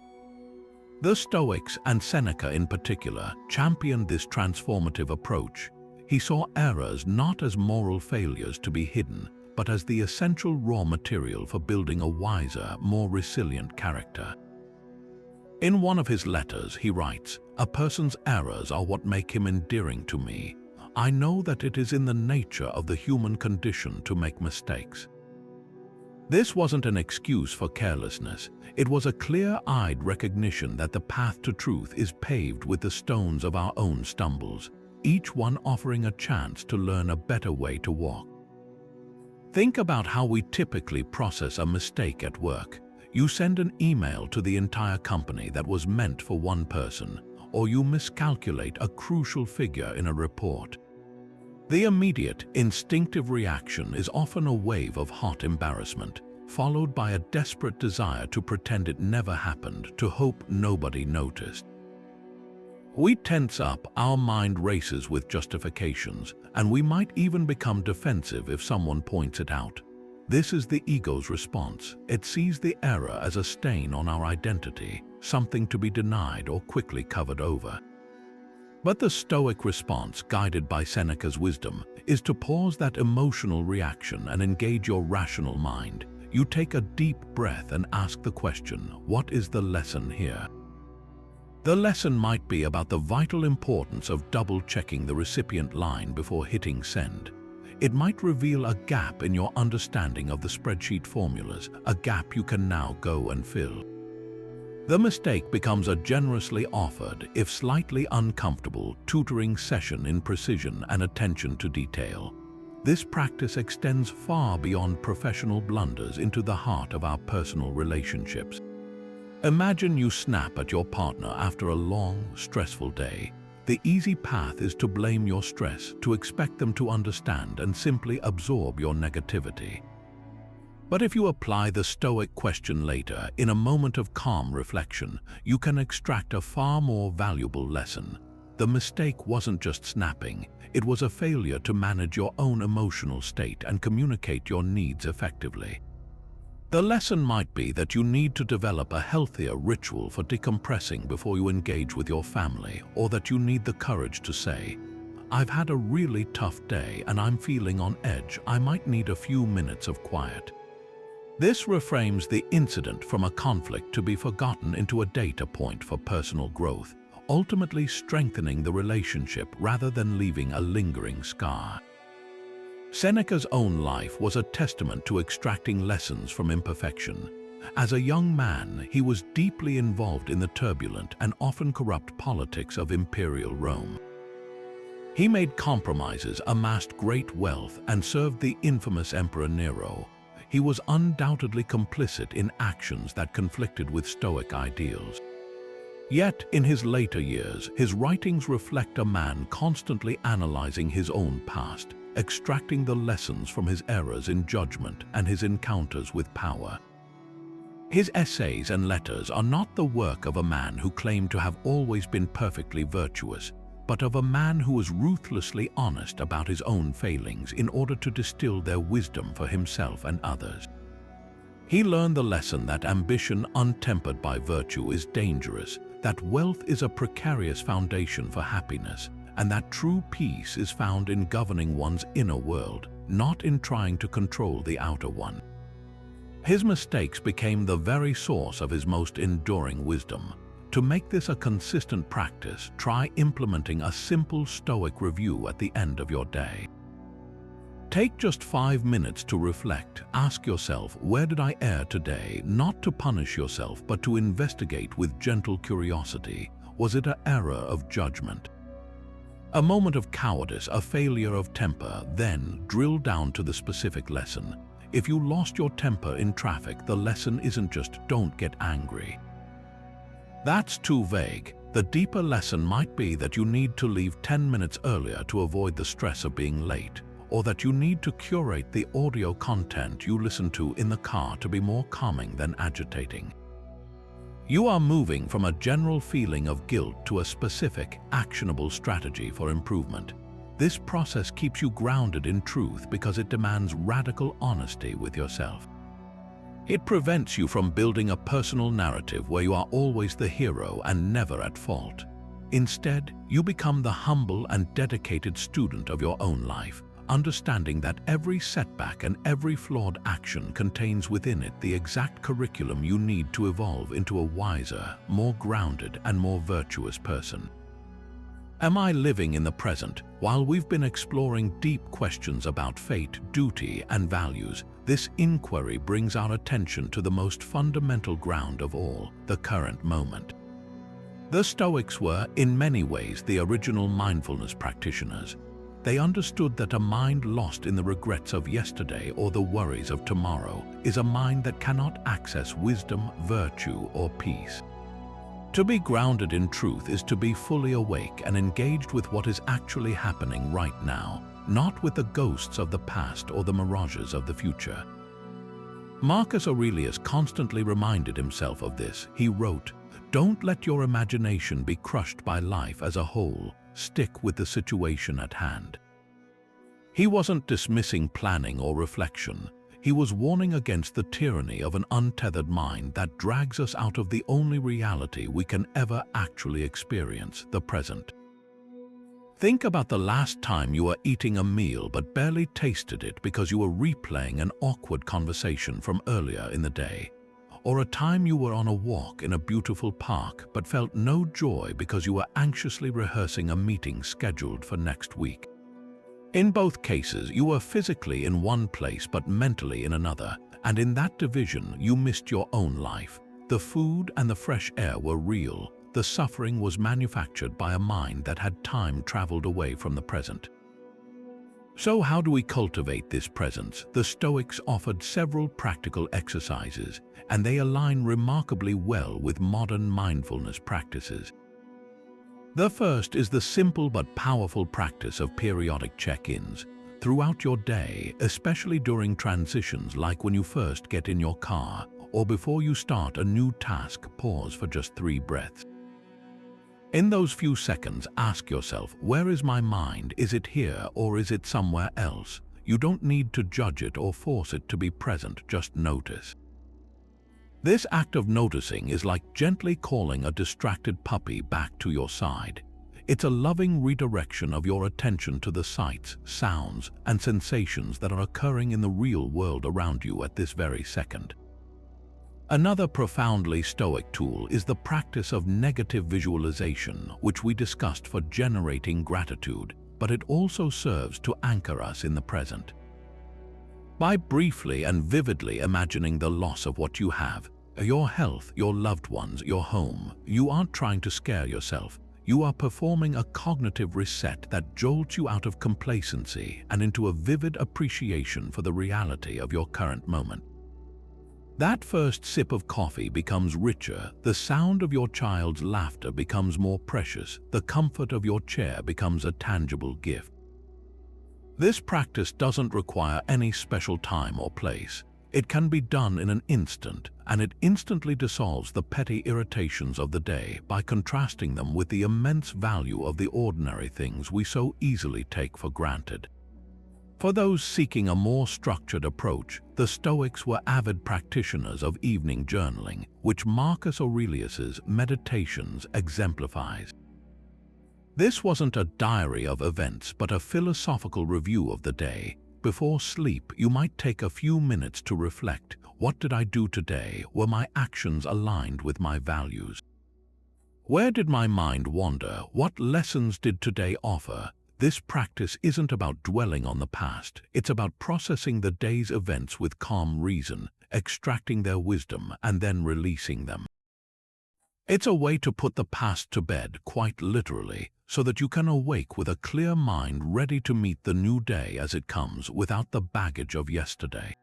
The Stoics, and Seneca in particular, championed this transformative approach. He saw errors not as moral failures to be hidden, but as the essential raw material for building a wiser, more resilient character. In one of his letters, he writes, "A person's errors are what make him endearing to me. I know that it is in the nature of the human condition to make mistakes." This wasn't an excuse for carelessness. It was a clear-eyed recognition that the path to truth is paved with the stones of our own stumbles, each one offering a chance to learn a better way to walk. Think about how we typically process a mistake at work. You send an email to the entire company that was meant for one person, or you miscalculate a crucial figure in a report. The immediate, instinctive reaction is often a wave of hot embarrassment, followed by a desperate desire to pretend it never happened, to hope nobody noticed. We tense up, our mind races with justifications, and we might even become defensive if someone points it out. This is the ego's response. It sees the error as a stain on our identity, something to be denied or quickly covered over. But the Stoic response, guided by Seneca's wisdom, is to pause that emotional reaction and engage your rational mind. You take a deep breath and ask the question, what is the lesson here? The lesson might be about the vital importance of double-checking the recipient line before hitting send. It might reveal a gap in your understanding of the spreadsheet formulas, a gap you can now go and fill. The mistake becomes a generously offered, if slightly uncomfortable, tutoring session in precision and attention to detail. This practice extends far beyond professional blunders into the heart of our personal relationships. Imagine you snap at your partner after a long, stressful day. The easy path is to blame your stress, to expect them to understand and simply absorb your negativity. But if you apply the Stoic question later, in a moment of calm reflection, you can extract a far more valuable lesson. The mistake wasn't just snapping, it was a failure to manage your own emotional state and communicate your needs effectively. The lesson might be that you need to develop a healthier ritual for decompressing before you engage with your family, or that you need the courage to say, "I've had a really tough day and I'm feeling on edge, I might need a few minutes of quiet." This reframes the incident from a conflict to be forgotten into a data point for personal growth, ultimately strengthening the relationship rather than leaving a lingering scar. Seneca's own life was a testament to extracting lessons from imperfection. As a young man, he was deeply involved in the turbulent and often corrupt politics of imperial Rome. He made compromises, amassed great wealth, and served the infamous Emperor Nero. He was undoubtedly complicit in actions that conflicted with Stoic ideals. Yet, in his later years, his writings reflect a man constantly analyzing his own past, extracting the lessons from his errors in judgment and his encounters with power. His essays and letters are not the work of a man who claimed to have always been perfectly virtuous, but of a man who was ruthlessly honest about his own failings in order to distill their wisdom for himself and others. He learned the lesson that ambition untempered by virtue is dangerous, that wealth is a precarious foundation for happiness, and that true peace is found in governing one's inner world, not in trying to control the outer one. His mistakes became the very source of his most enduring wisdom. To make this a consistent practice, try implementing a simple Stoic review at the end of your day. Take just 5 minutes to reflect. Ask yourself, where did I err today? Not to punish yourself, but to investigate with gentle curiosity. Was it an error of judgment? A moment of cowardice, a failure of temper? Then drill down to the specific lesson. If you lost your temper in traffic, the lesson isn't just don't get angry. That's too vague. The deeper lesson might be that you need to leave 10 minutes earlier to avoid the stress of being late, or that you need to curate the audio content you listen to in the car to be more calming than agitating. You are moving from a general feeling of guilt to a specific, actionable strategy for improvement. This process keeps you grounded in truth because it demands radical honesty with yourself. It prevents you from building a personal narrative where you are always the hero and never at fault. Instead, you become the humble and dedicated student of your own life, understanding that every setback and every flawed action contains within it the exact curriculum you need to evolve into a wiser, more grounded, and more virtuous person. Am I living in the present? While we've been exploring deep questions about fate, duty, and values, this inquiry brings our attention to the most fundamental ground of all, the current moment. The Stoics were, in many ways, the original mindfulness practitioners. They understood that a mind lost in the regrets of yesterday or the worries of tomorrow is a mind that cannot access wisdom, virtue, or peace. To be grounded in truth is to be fully awake and engaged with what is actually happening right now, not with the ghosts of the past or the mirages of the future. Marcus Aurelius constantly reminded himself of this. He wrote, "Don't let your imagination be crushed by life as a whole. Stick with the situation at hand." He wasn't dismissing planning or reflection. He was warning against the tyranny of an untethered mind that drags us out of the only reality we can ever actually experience, the present. Think about the last time you were eating a meal but barely tasted it because you were replaying an awkward conversation from earlier in the day, or a time you were on a walk in a beautiful park but felt no joy because you were anxiously rehearsing a meeting scheduled for next week. In both cases, you were physically in one place but mentally in another, and in that division you missed your own life. The food and the fresh air were real. The suffering was manufactured by a mind that had time traveled away from the present. So how do we cultivate this presence? The Stoics offered several practical exercises, and they align remarkably well with modern mindfulness practices. The first is the simple but powerful practice of periodic check-ins. Throughout your day, especially during transitions like when you first get in your car or before you start a new task, pause for just 3 breaths. In those few seconds, ask yourself, where is my mind? Is it here or is it somewhere else? You don't need to judge it or force it to be present, just notice. This act of noticing is like gently calling a distracted puppy back to your side. It's a loving redirection of your attention to the sights, sounds, and sensations that are occurring in the real world around you at this very second. Another profoundly Stoic tool is the practice of negative visualization, which we discussed for generating gratitude, but it also serves to anchor us in the present. By briefly and vividly imagining the loss of what you have, your health, your loved ones, your home, you aren't trying to scare yourself. You are performing a cognitive reset that jolts you out of complacency and into a vivid appreciation for the reality of your current moment. That first sip of coffee becomes richer, the sound of your child's laughter becomes more precious, the comfort of your chair becomes a tangible gift. This practice doesn't require any special time or place. It can be done in an instant, and it instantly dissolves the petty irritations of the day by contrasting them with the immense value of the ordinary things we so easily take for granted. For those seeking a more structured approach, the Stoics were avid practitioners of evening journaling, which Marcus Aurelius's Meditations exemplifies. This wasn't a diary of events, but a philosophical review of the day. Before sleep, you might take a few minutes to reflect. What did I do today? Were my actions aligned with my values? Where did my mind wander? What lessons did today offer? This practice isn't about dwelling on the past. It's about processing the day's events with calm reason, extracting their wisdom, and then releasing them. It's a way to put the past to bed, quite literally, so that you can awake with a clear mind ready to meet the new day as it comes without the baggage of yesterday.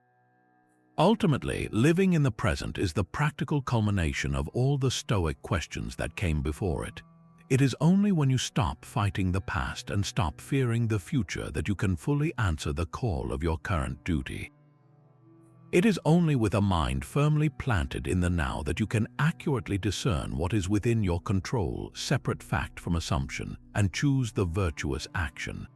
Ultimately, living in the present is the practical culmination of all the Stoic questions that came before it. It is only when you stop fighting the past and stop fearing the future that you can fully answer the call of your current duty. It is only with a mind firmly planted in the now that you can accurately discern what is within your control, separate fact from assumption, and choose the virtuous action.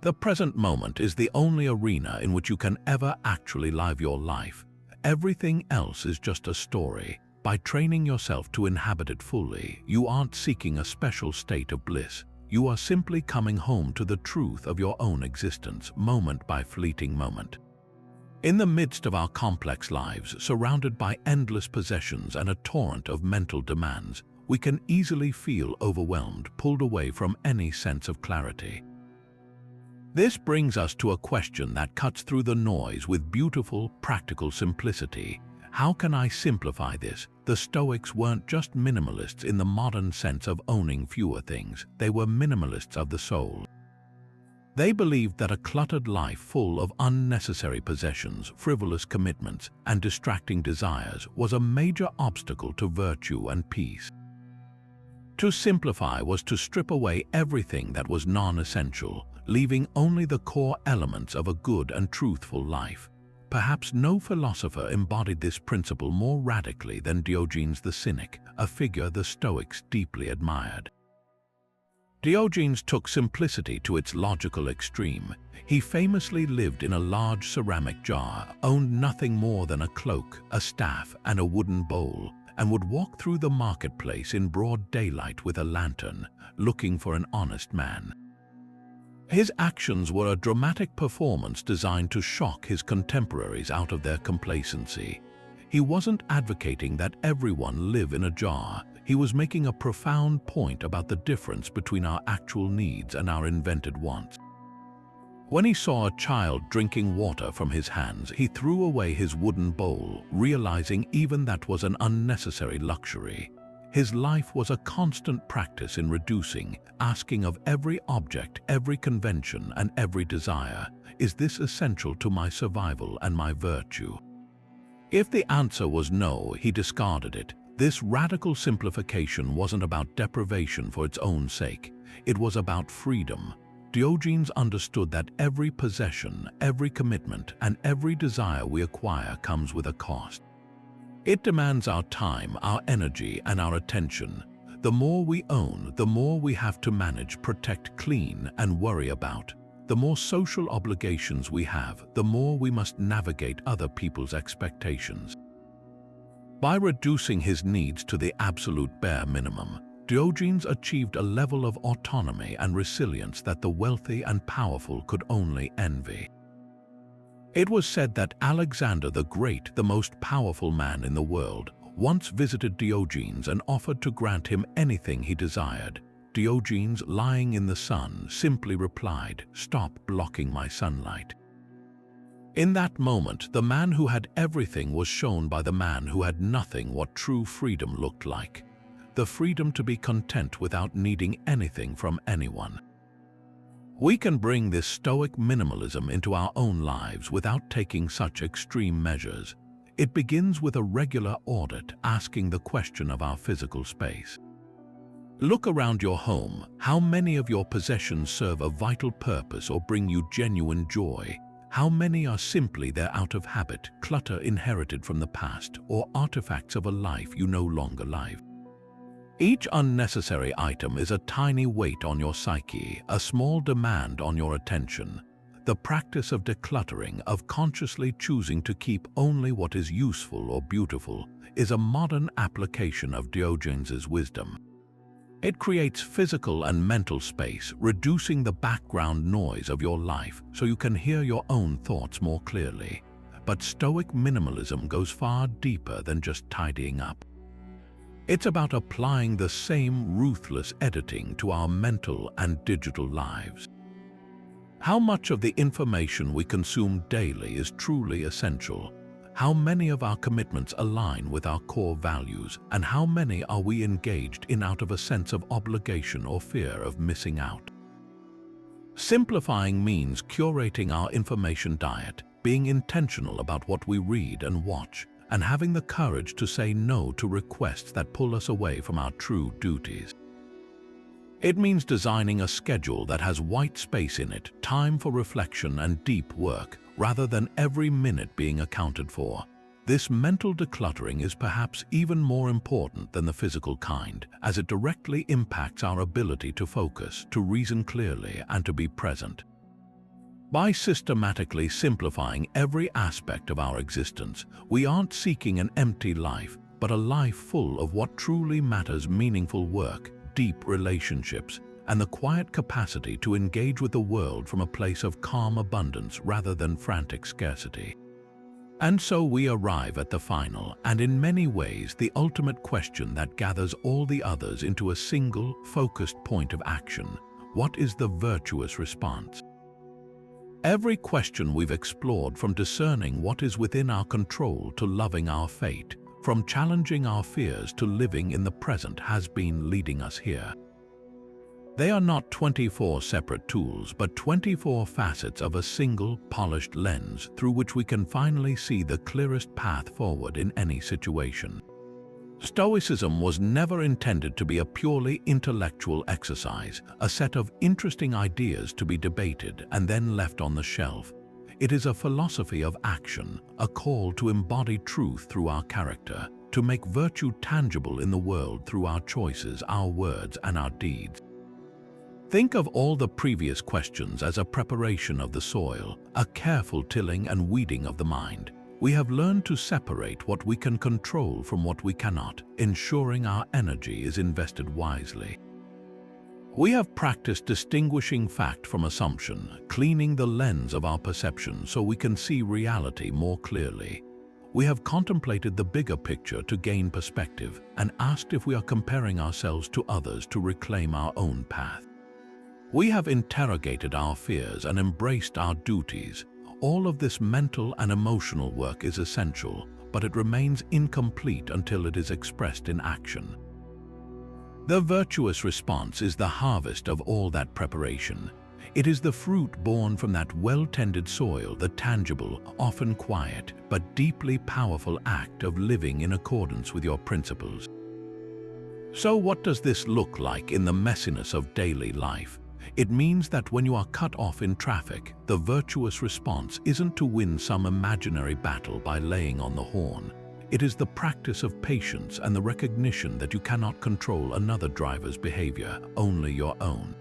The present moment is the only arena in which you can ever actually live your life. Everything else is just a story. By training yourself to inhabit it fully, you aren't seeking a special state of bliss. You are simply coming home to the truth of your own existence, moment by fleeting moment. In the midst of our complex lives, surrounded by endless possessions and a torrent of mental demands, we can easily feel overwhelmed, pulled away from any sense of clarity. This brings us to a question that cuts through the noise with beautiful, practical simplicity. How can I simplify this? The Stoics weren't just minimalists in the modern sense of owning fewer things. They were minimalists of the soul. They believed that a cluttered life full of unnecessary possessions, frivolous commitments, and distracting desires was a major obstacle to virtue and peace. To simplify was to strip away everything that was non-essential, leaving only the core elements of a good and truthful life. Perhaps no philosopher embodied this principle more radically than Diogenes the Cynic, a figure the Stoics deeply admired. Diogenes took simplicity to its logical extreme. He famously lived in a large ceramic jar, owned nothing more than a cloak, a staff, and a wooden bowl, and would walk through the marketplace in broad daylight with a lantern, looking for an honest man. His actions were a dramatic performance designed to shock his contemporaries out of their complacency. He wasn't advocating that everyone live in a jar. He was making a profound point about the difference between our actual needs and our invented wants. When he saw a child drinking water from his hands, he threw away his wooden bowl, realizing even that was an unnecessary luxury. His life was a constant practice in reducing, asking of every object, every convention, and every desire, "Is this essential to my survival and my virtue?" If the answer was no, he discarded it. This radical simplification wasn't about deprivation for its own sake. It was about freedom. Diogenes understood that every possession, every commitment, and every desire we acquire comes with a cost. It demands our time, our energy, and our attention. The more we own, the more we have to manage, protect, clean, and worry about. The more social obligations we have, the more we must navigate other people's expectations. By reducing his needs to the absolute bare minimum, Diogenes achieved a level of autonomy and resilience that the wealthy and powerful could only envy. It was said that Alexander the Great, the most powerful man in the world, once visited Diogenes and offered to grant him anything he desired. Diogenes, lying in the sun, simply replied, "Stop blocking my sunlight." In that moment, the man who had everything was shown by the man who had nothing what true freedom looked like. The freedom to be content without needing anything from anyone. We can bring this Stoic minimalism into our own lives without taking such extreme measures. It begins with a regular audit, asking the question of our physical space. Look around your home. How many of your possessions serve a vital purpose or bring you genuine joy? How many are simply there out of habit, clutter inherited from the past, or artifacts of a life you no longer live? Each unnecessary item is a tiny weight on your psyche, a small demand on your attention. The practice of decluttering, of consciously choosing to keep only what is useful or beautiful, is a modern application of Diogenes' wisdom. It creates physical and mental space, reducing the background noise of your life so you can hear your own thoughts more clearly. But Stoic minimalism goes far deeper than just tidying up. It's about applying the same ruthless editing to our mental and digital lives. How much of the information we consume daily is truly essential? How many of our commitments align with our core values, and how many are we engaged in out of a sense of obligation or fear of missing out? Simplifying means curating our information diet, being intentional about what we read and watch, and having the courage to say no to requests that pull us away from our true duties. It means designing a schedule that has white space in it, time for reflection and deep work, rather than every minute being accounted for. This mental decluttering is perhaps even more important than the physical kind, as it directly impacts our ability to focus, to reason clearly, and to be present. By systematically simplifying every aspect of our existence, we aren't seeking an empty life, but a life full of what truly matters: meaningful work, deep relationships, and the quiet capacity to engage with the world from a place of calm abundance rather than frantic scarcity. And so we arrive at the final, and in many ways the ultimate question that gathers all the others into a single, focused point of action: what is the virtuous response? Every question we've explored, from discerning what is within our control to loving our fate, from challenging our fears to living in the present, has been leading us here. They are not 24 separate tools, but 24 facets of a single, polished lens through which we can finally see the clearest path forward in any situation. Stoicism was never intended to be a purely intellectual exercise, a set of interesting ideas to be debated and then left on the shelf. It is a philosophy of action, a call to embody truth through our character, to make virtue tangible in the world through our choices, our words, and our deeds. Think of all the previous questions as a preparation of the soil, a careful tilling and weeding of the mind. We have learned to separate what we can control from what we cannot, ensuring our energy is invested wisely. We have practiced distinguishing fact from assumption, cleaning the lens of our perception so we can see reality more clearly. We have contemplated the bigger picture to gain perspective and asked if we are comparing ourselves to others to reclaim our own path. We have interrogated our fears and embraced our duties. All of this mental and emotional work is essential, but it remains incomplete until it is expressed in action. The virtuous response is the harvest of all that preparation. It is the fruit born from that well-tended soil, the tangible, often quiet, but deeply powerful act of living in accordance with your principles. So what does this look like in the messiness of daily life? It means that when you are cut off in traffic, the virtuous response isn't to win some imaginary battle by laying on the horn. It is the practice of patience and the recognition that you cannot control another driver's behavior, only your own.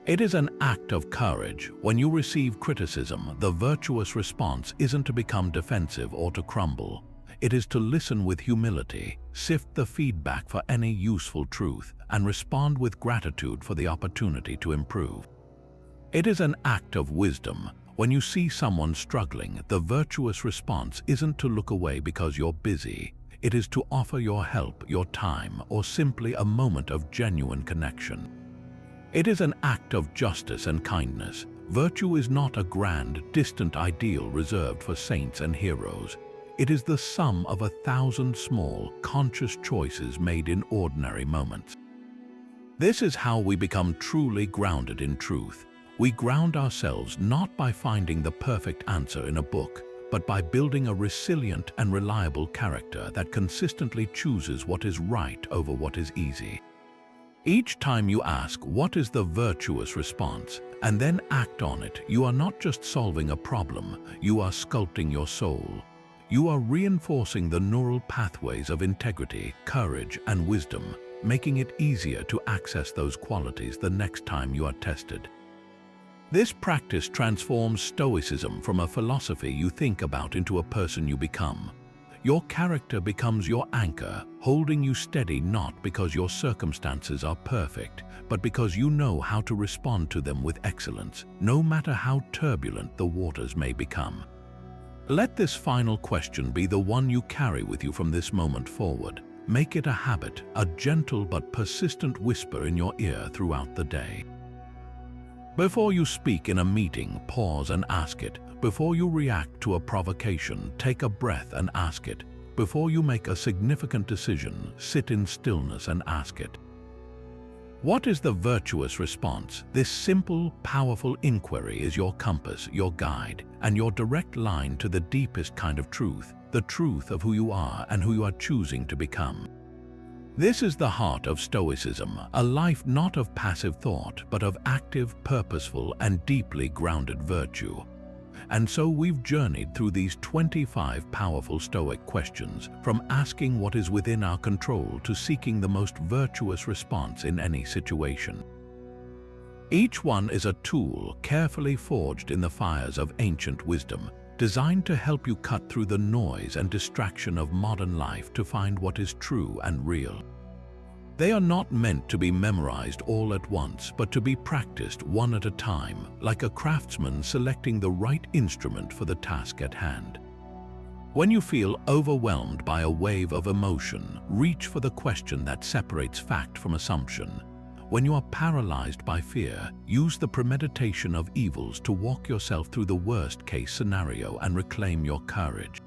It is an act of courage. When you receive criticism, the virtuous response isn't to become defensive or to crumble. It is to listen with humility, sift the feedback for any useful truth, and respond with gratitude for the opportunity to improve. It is an act of wisdom. When you see someone struggling, the virtuous response isn't to look away because you're busy. It is to offer your help, your time, or simply a moment of genuine connection. It is an act of justice and kindness. Virtue is not a grand, distant ideal reserved for saints and heroes. It is the sum of 1,000 small, conscious choices made in ordinary moments. This is how we become truly grounded in truth. We ground ourselves not by finding the perfect answer in a book, but by building a resilient and reliable character that consistently chooses what is right over what is easy. Each time you ask, what is the virtuous response, and then act on it, you are not just solving a problem, you are sculpting your soul. You are reinforcing the neural pathways of integrity, courage, and wisdom, making it easier to access those qualities the next time you are tested. This practice transforms Stoicism from a philosophy you think about into a person you become. Your character becomes your anchor, holding you steady not because your circumstances are perfect, but because you know how to respond to them with excellence, no matter how turbulent the waters may become. Let this final question be the one you carry with you from this moment forward. Make it a habit, a gentle but persistent whisper in your ear throughout the day. Before you speak in a meeting, pause and ask it. Before you react to a provocation, take a breath and ask it. Before you make a significant decision, sit in stillness and ask it. What is the virtuous response? This simple, powerful inquiry is your compass, your guide, and your direct line to the deepest kind of truth, the truth of who you are and who you are choosing to become. This is the heart of Stoicism, a life not of passive thought, but of active, purposeful, and deeply grounded virtue. And so we've journeyed through these 25 powerful Stoic questions, from asking what is within our control to seeking the most virtuous response in any situation. Each one is a tool carefully forged in the fires of ancient wisdom, designed to help you cut through the noise and distraction of modern life to find what is true and real. They are not meant to be memorized all at once, but to be practiced one at a time, like a craftsman selecting the right instrument for the task at hand. When you feel overwhelmed by a wave of emotion, reach for the question that separates fact from assumption. When you are paralyzed by fear, use the premeditation of evils to walk yourself through the worst-case scenario and reclaim your courage.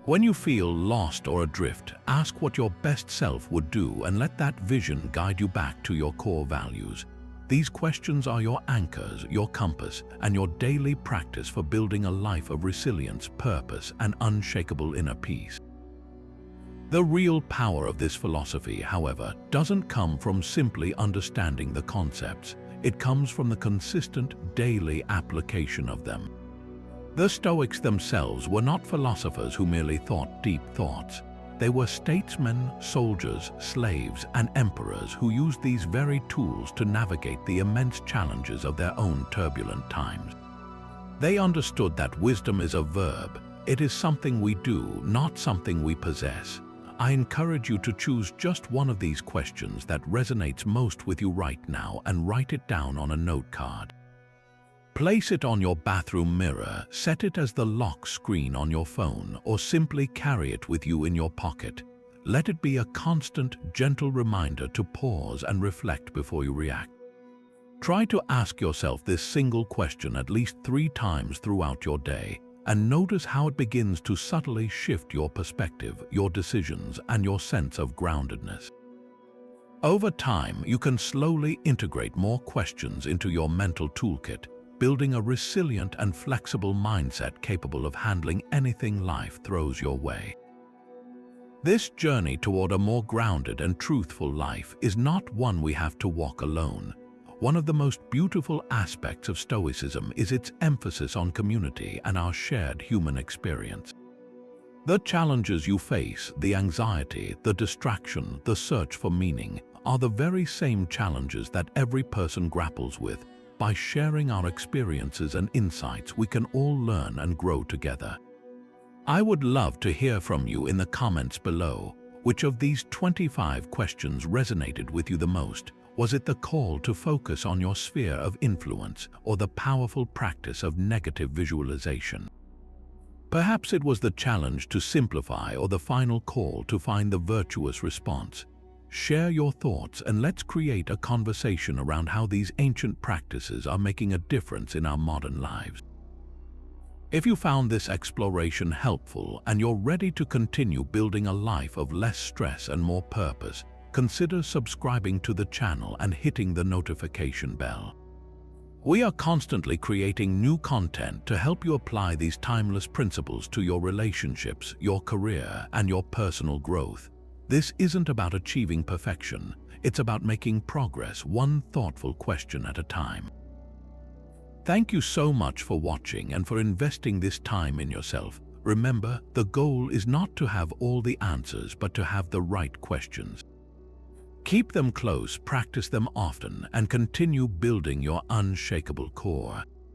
When you feel lost or adrift, ask what your best self would do and let that vision guide you back to your core values. These questions are your anchors, your compass, and your daily practice for building a life of resilience, purpose, and unshakable inner peace. The real power of this philosophy, however, doesn't come from simply understanding the concepts. It comes from the consistent, daily application of them. The Stoics themselves were not philosophers who merely thought deep thoughts. They were statesmen, soldiers, slaves, and emperors who used these very tools to navigate the immense challenges of their own turbulent times. They understood that wisdom is a verb. It is something we do, not something we possess. I encourage you to choose just one of these questions that resonates most with you right now and write it down on a note card. Place it on your bathroom mirror, set it as the lock screen on your phone, or simply carry it with you in your pocket. Let it be a constant, gentle reminder to pause and reflect before you react. Try to ask yourself this single question at least 3 times throughout your day, and notice how it begins to subtly shift your perspective, your decisions, and your sense of groundedness. Over time, you can slowly integrate more questions into your mental toolkit, building a resilient and flexible mindset capable of handling anything life throws your way. This journey toward a more grounded and truthful life is not one we have to walk alone. One of the most beautiful aspects of Stoicism is its emphasis on community and our shared human experience. The challenges you face, the anxiety, the distraction, the search for meaning, are the very same challenges that every person grapples with. By sharing our experiences and insights, we can all learn and grow together. I would love to hear from you in the comments below. Which of these 25 questions resonated with you the most? Was it the call to focus on your sphere of influence, or the powerful practice of negative visualization? Perhaps it was the challenge to simplify, or the final call to find the virtuous response. Share your thoughts and let's create a conversation around how these ancient practices are making a difference in our modern lives. If you found this exploration helpful and you're ready to continue building a life of less stress and more purpose, consider subscribing to the channel and hitting the notification bell. We are constantly creating new content to help you apply these timeless principles to your relationships, your career, and your personal growth. This isn't about achieving perfection, it's about making progress one thoughtful question at a time. Thank you so much for watching and for investing this time in yourself. Remember, the goal is not to have all the answers, but to have the right questions. Keep them close, practice them often, and continue building your unshakable core.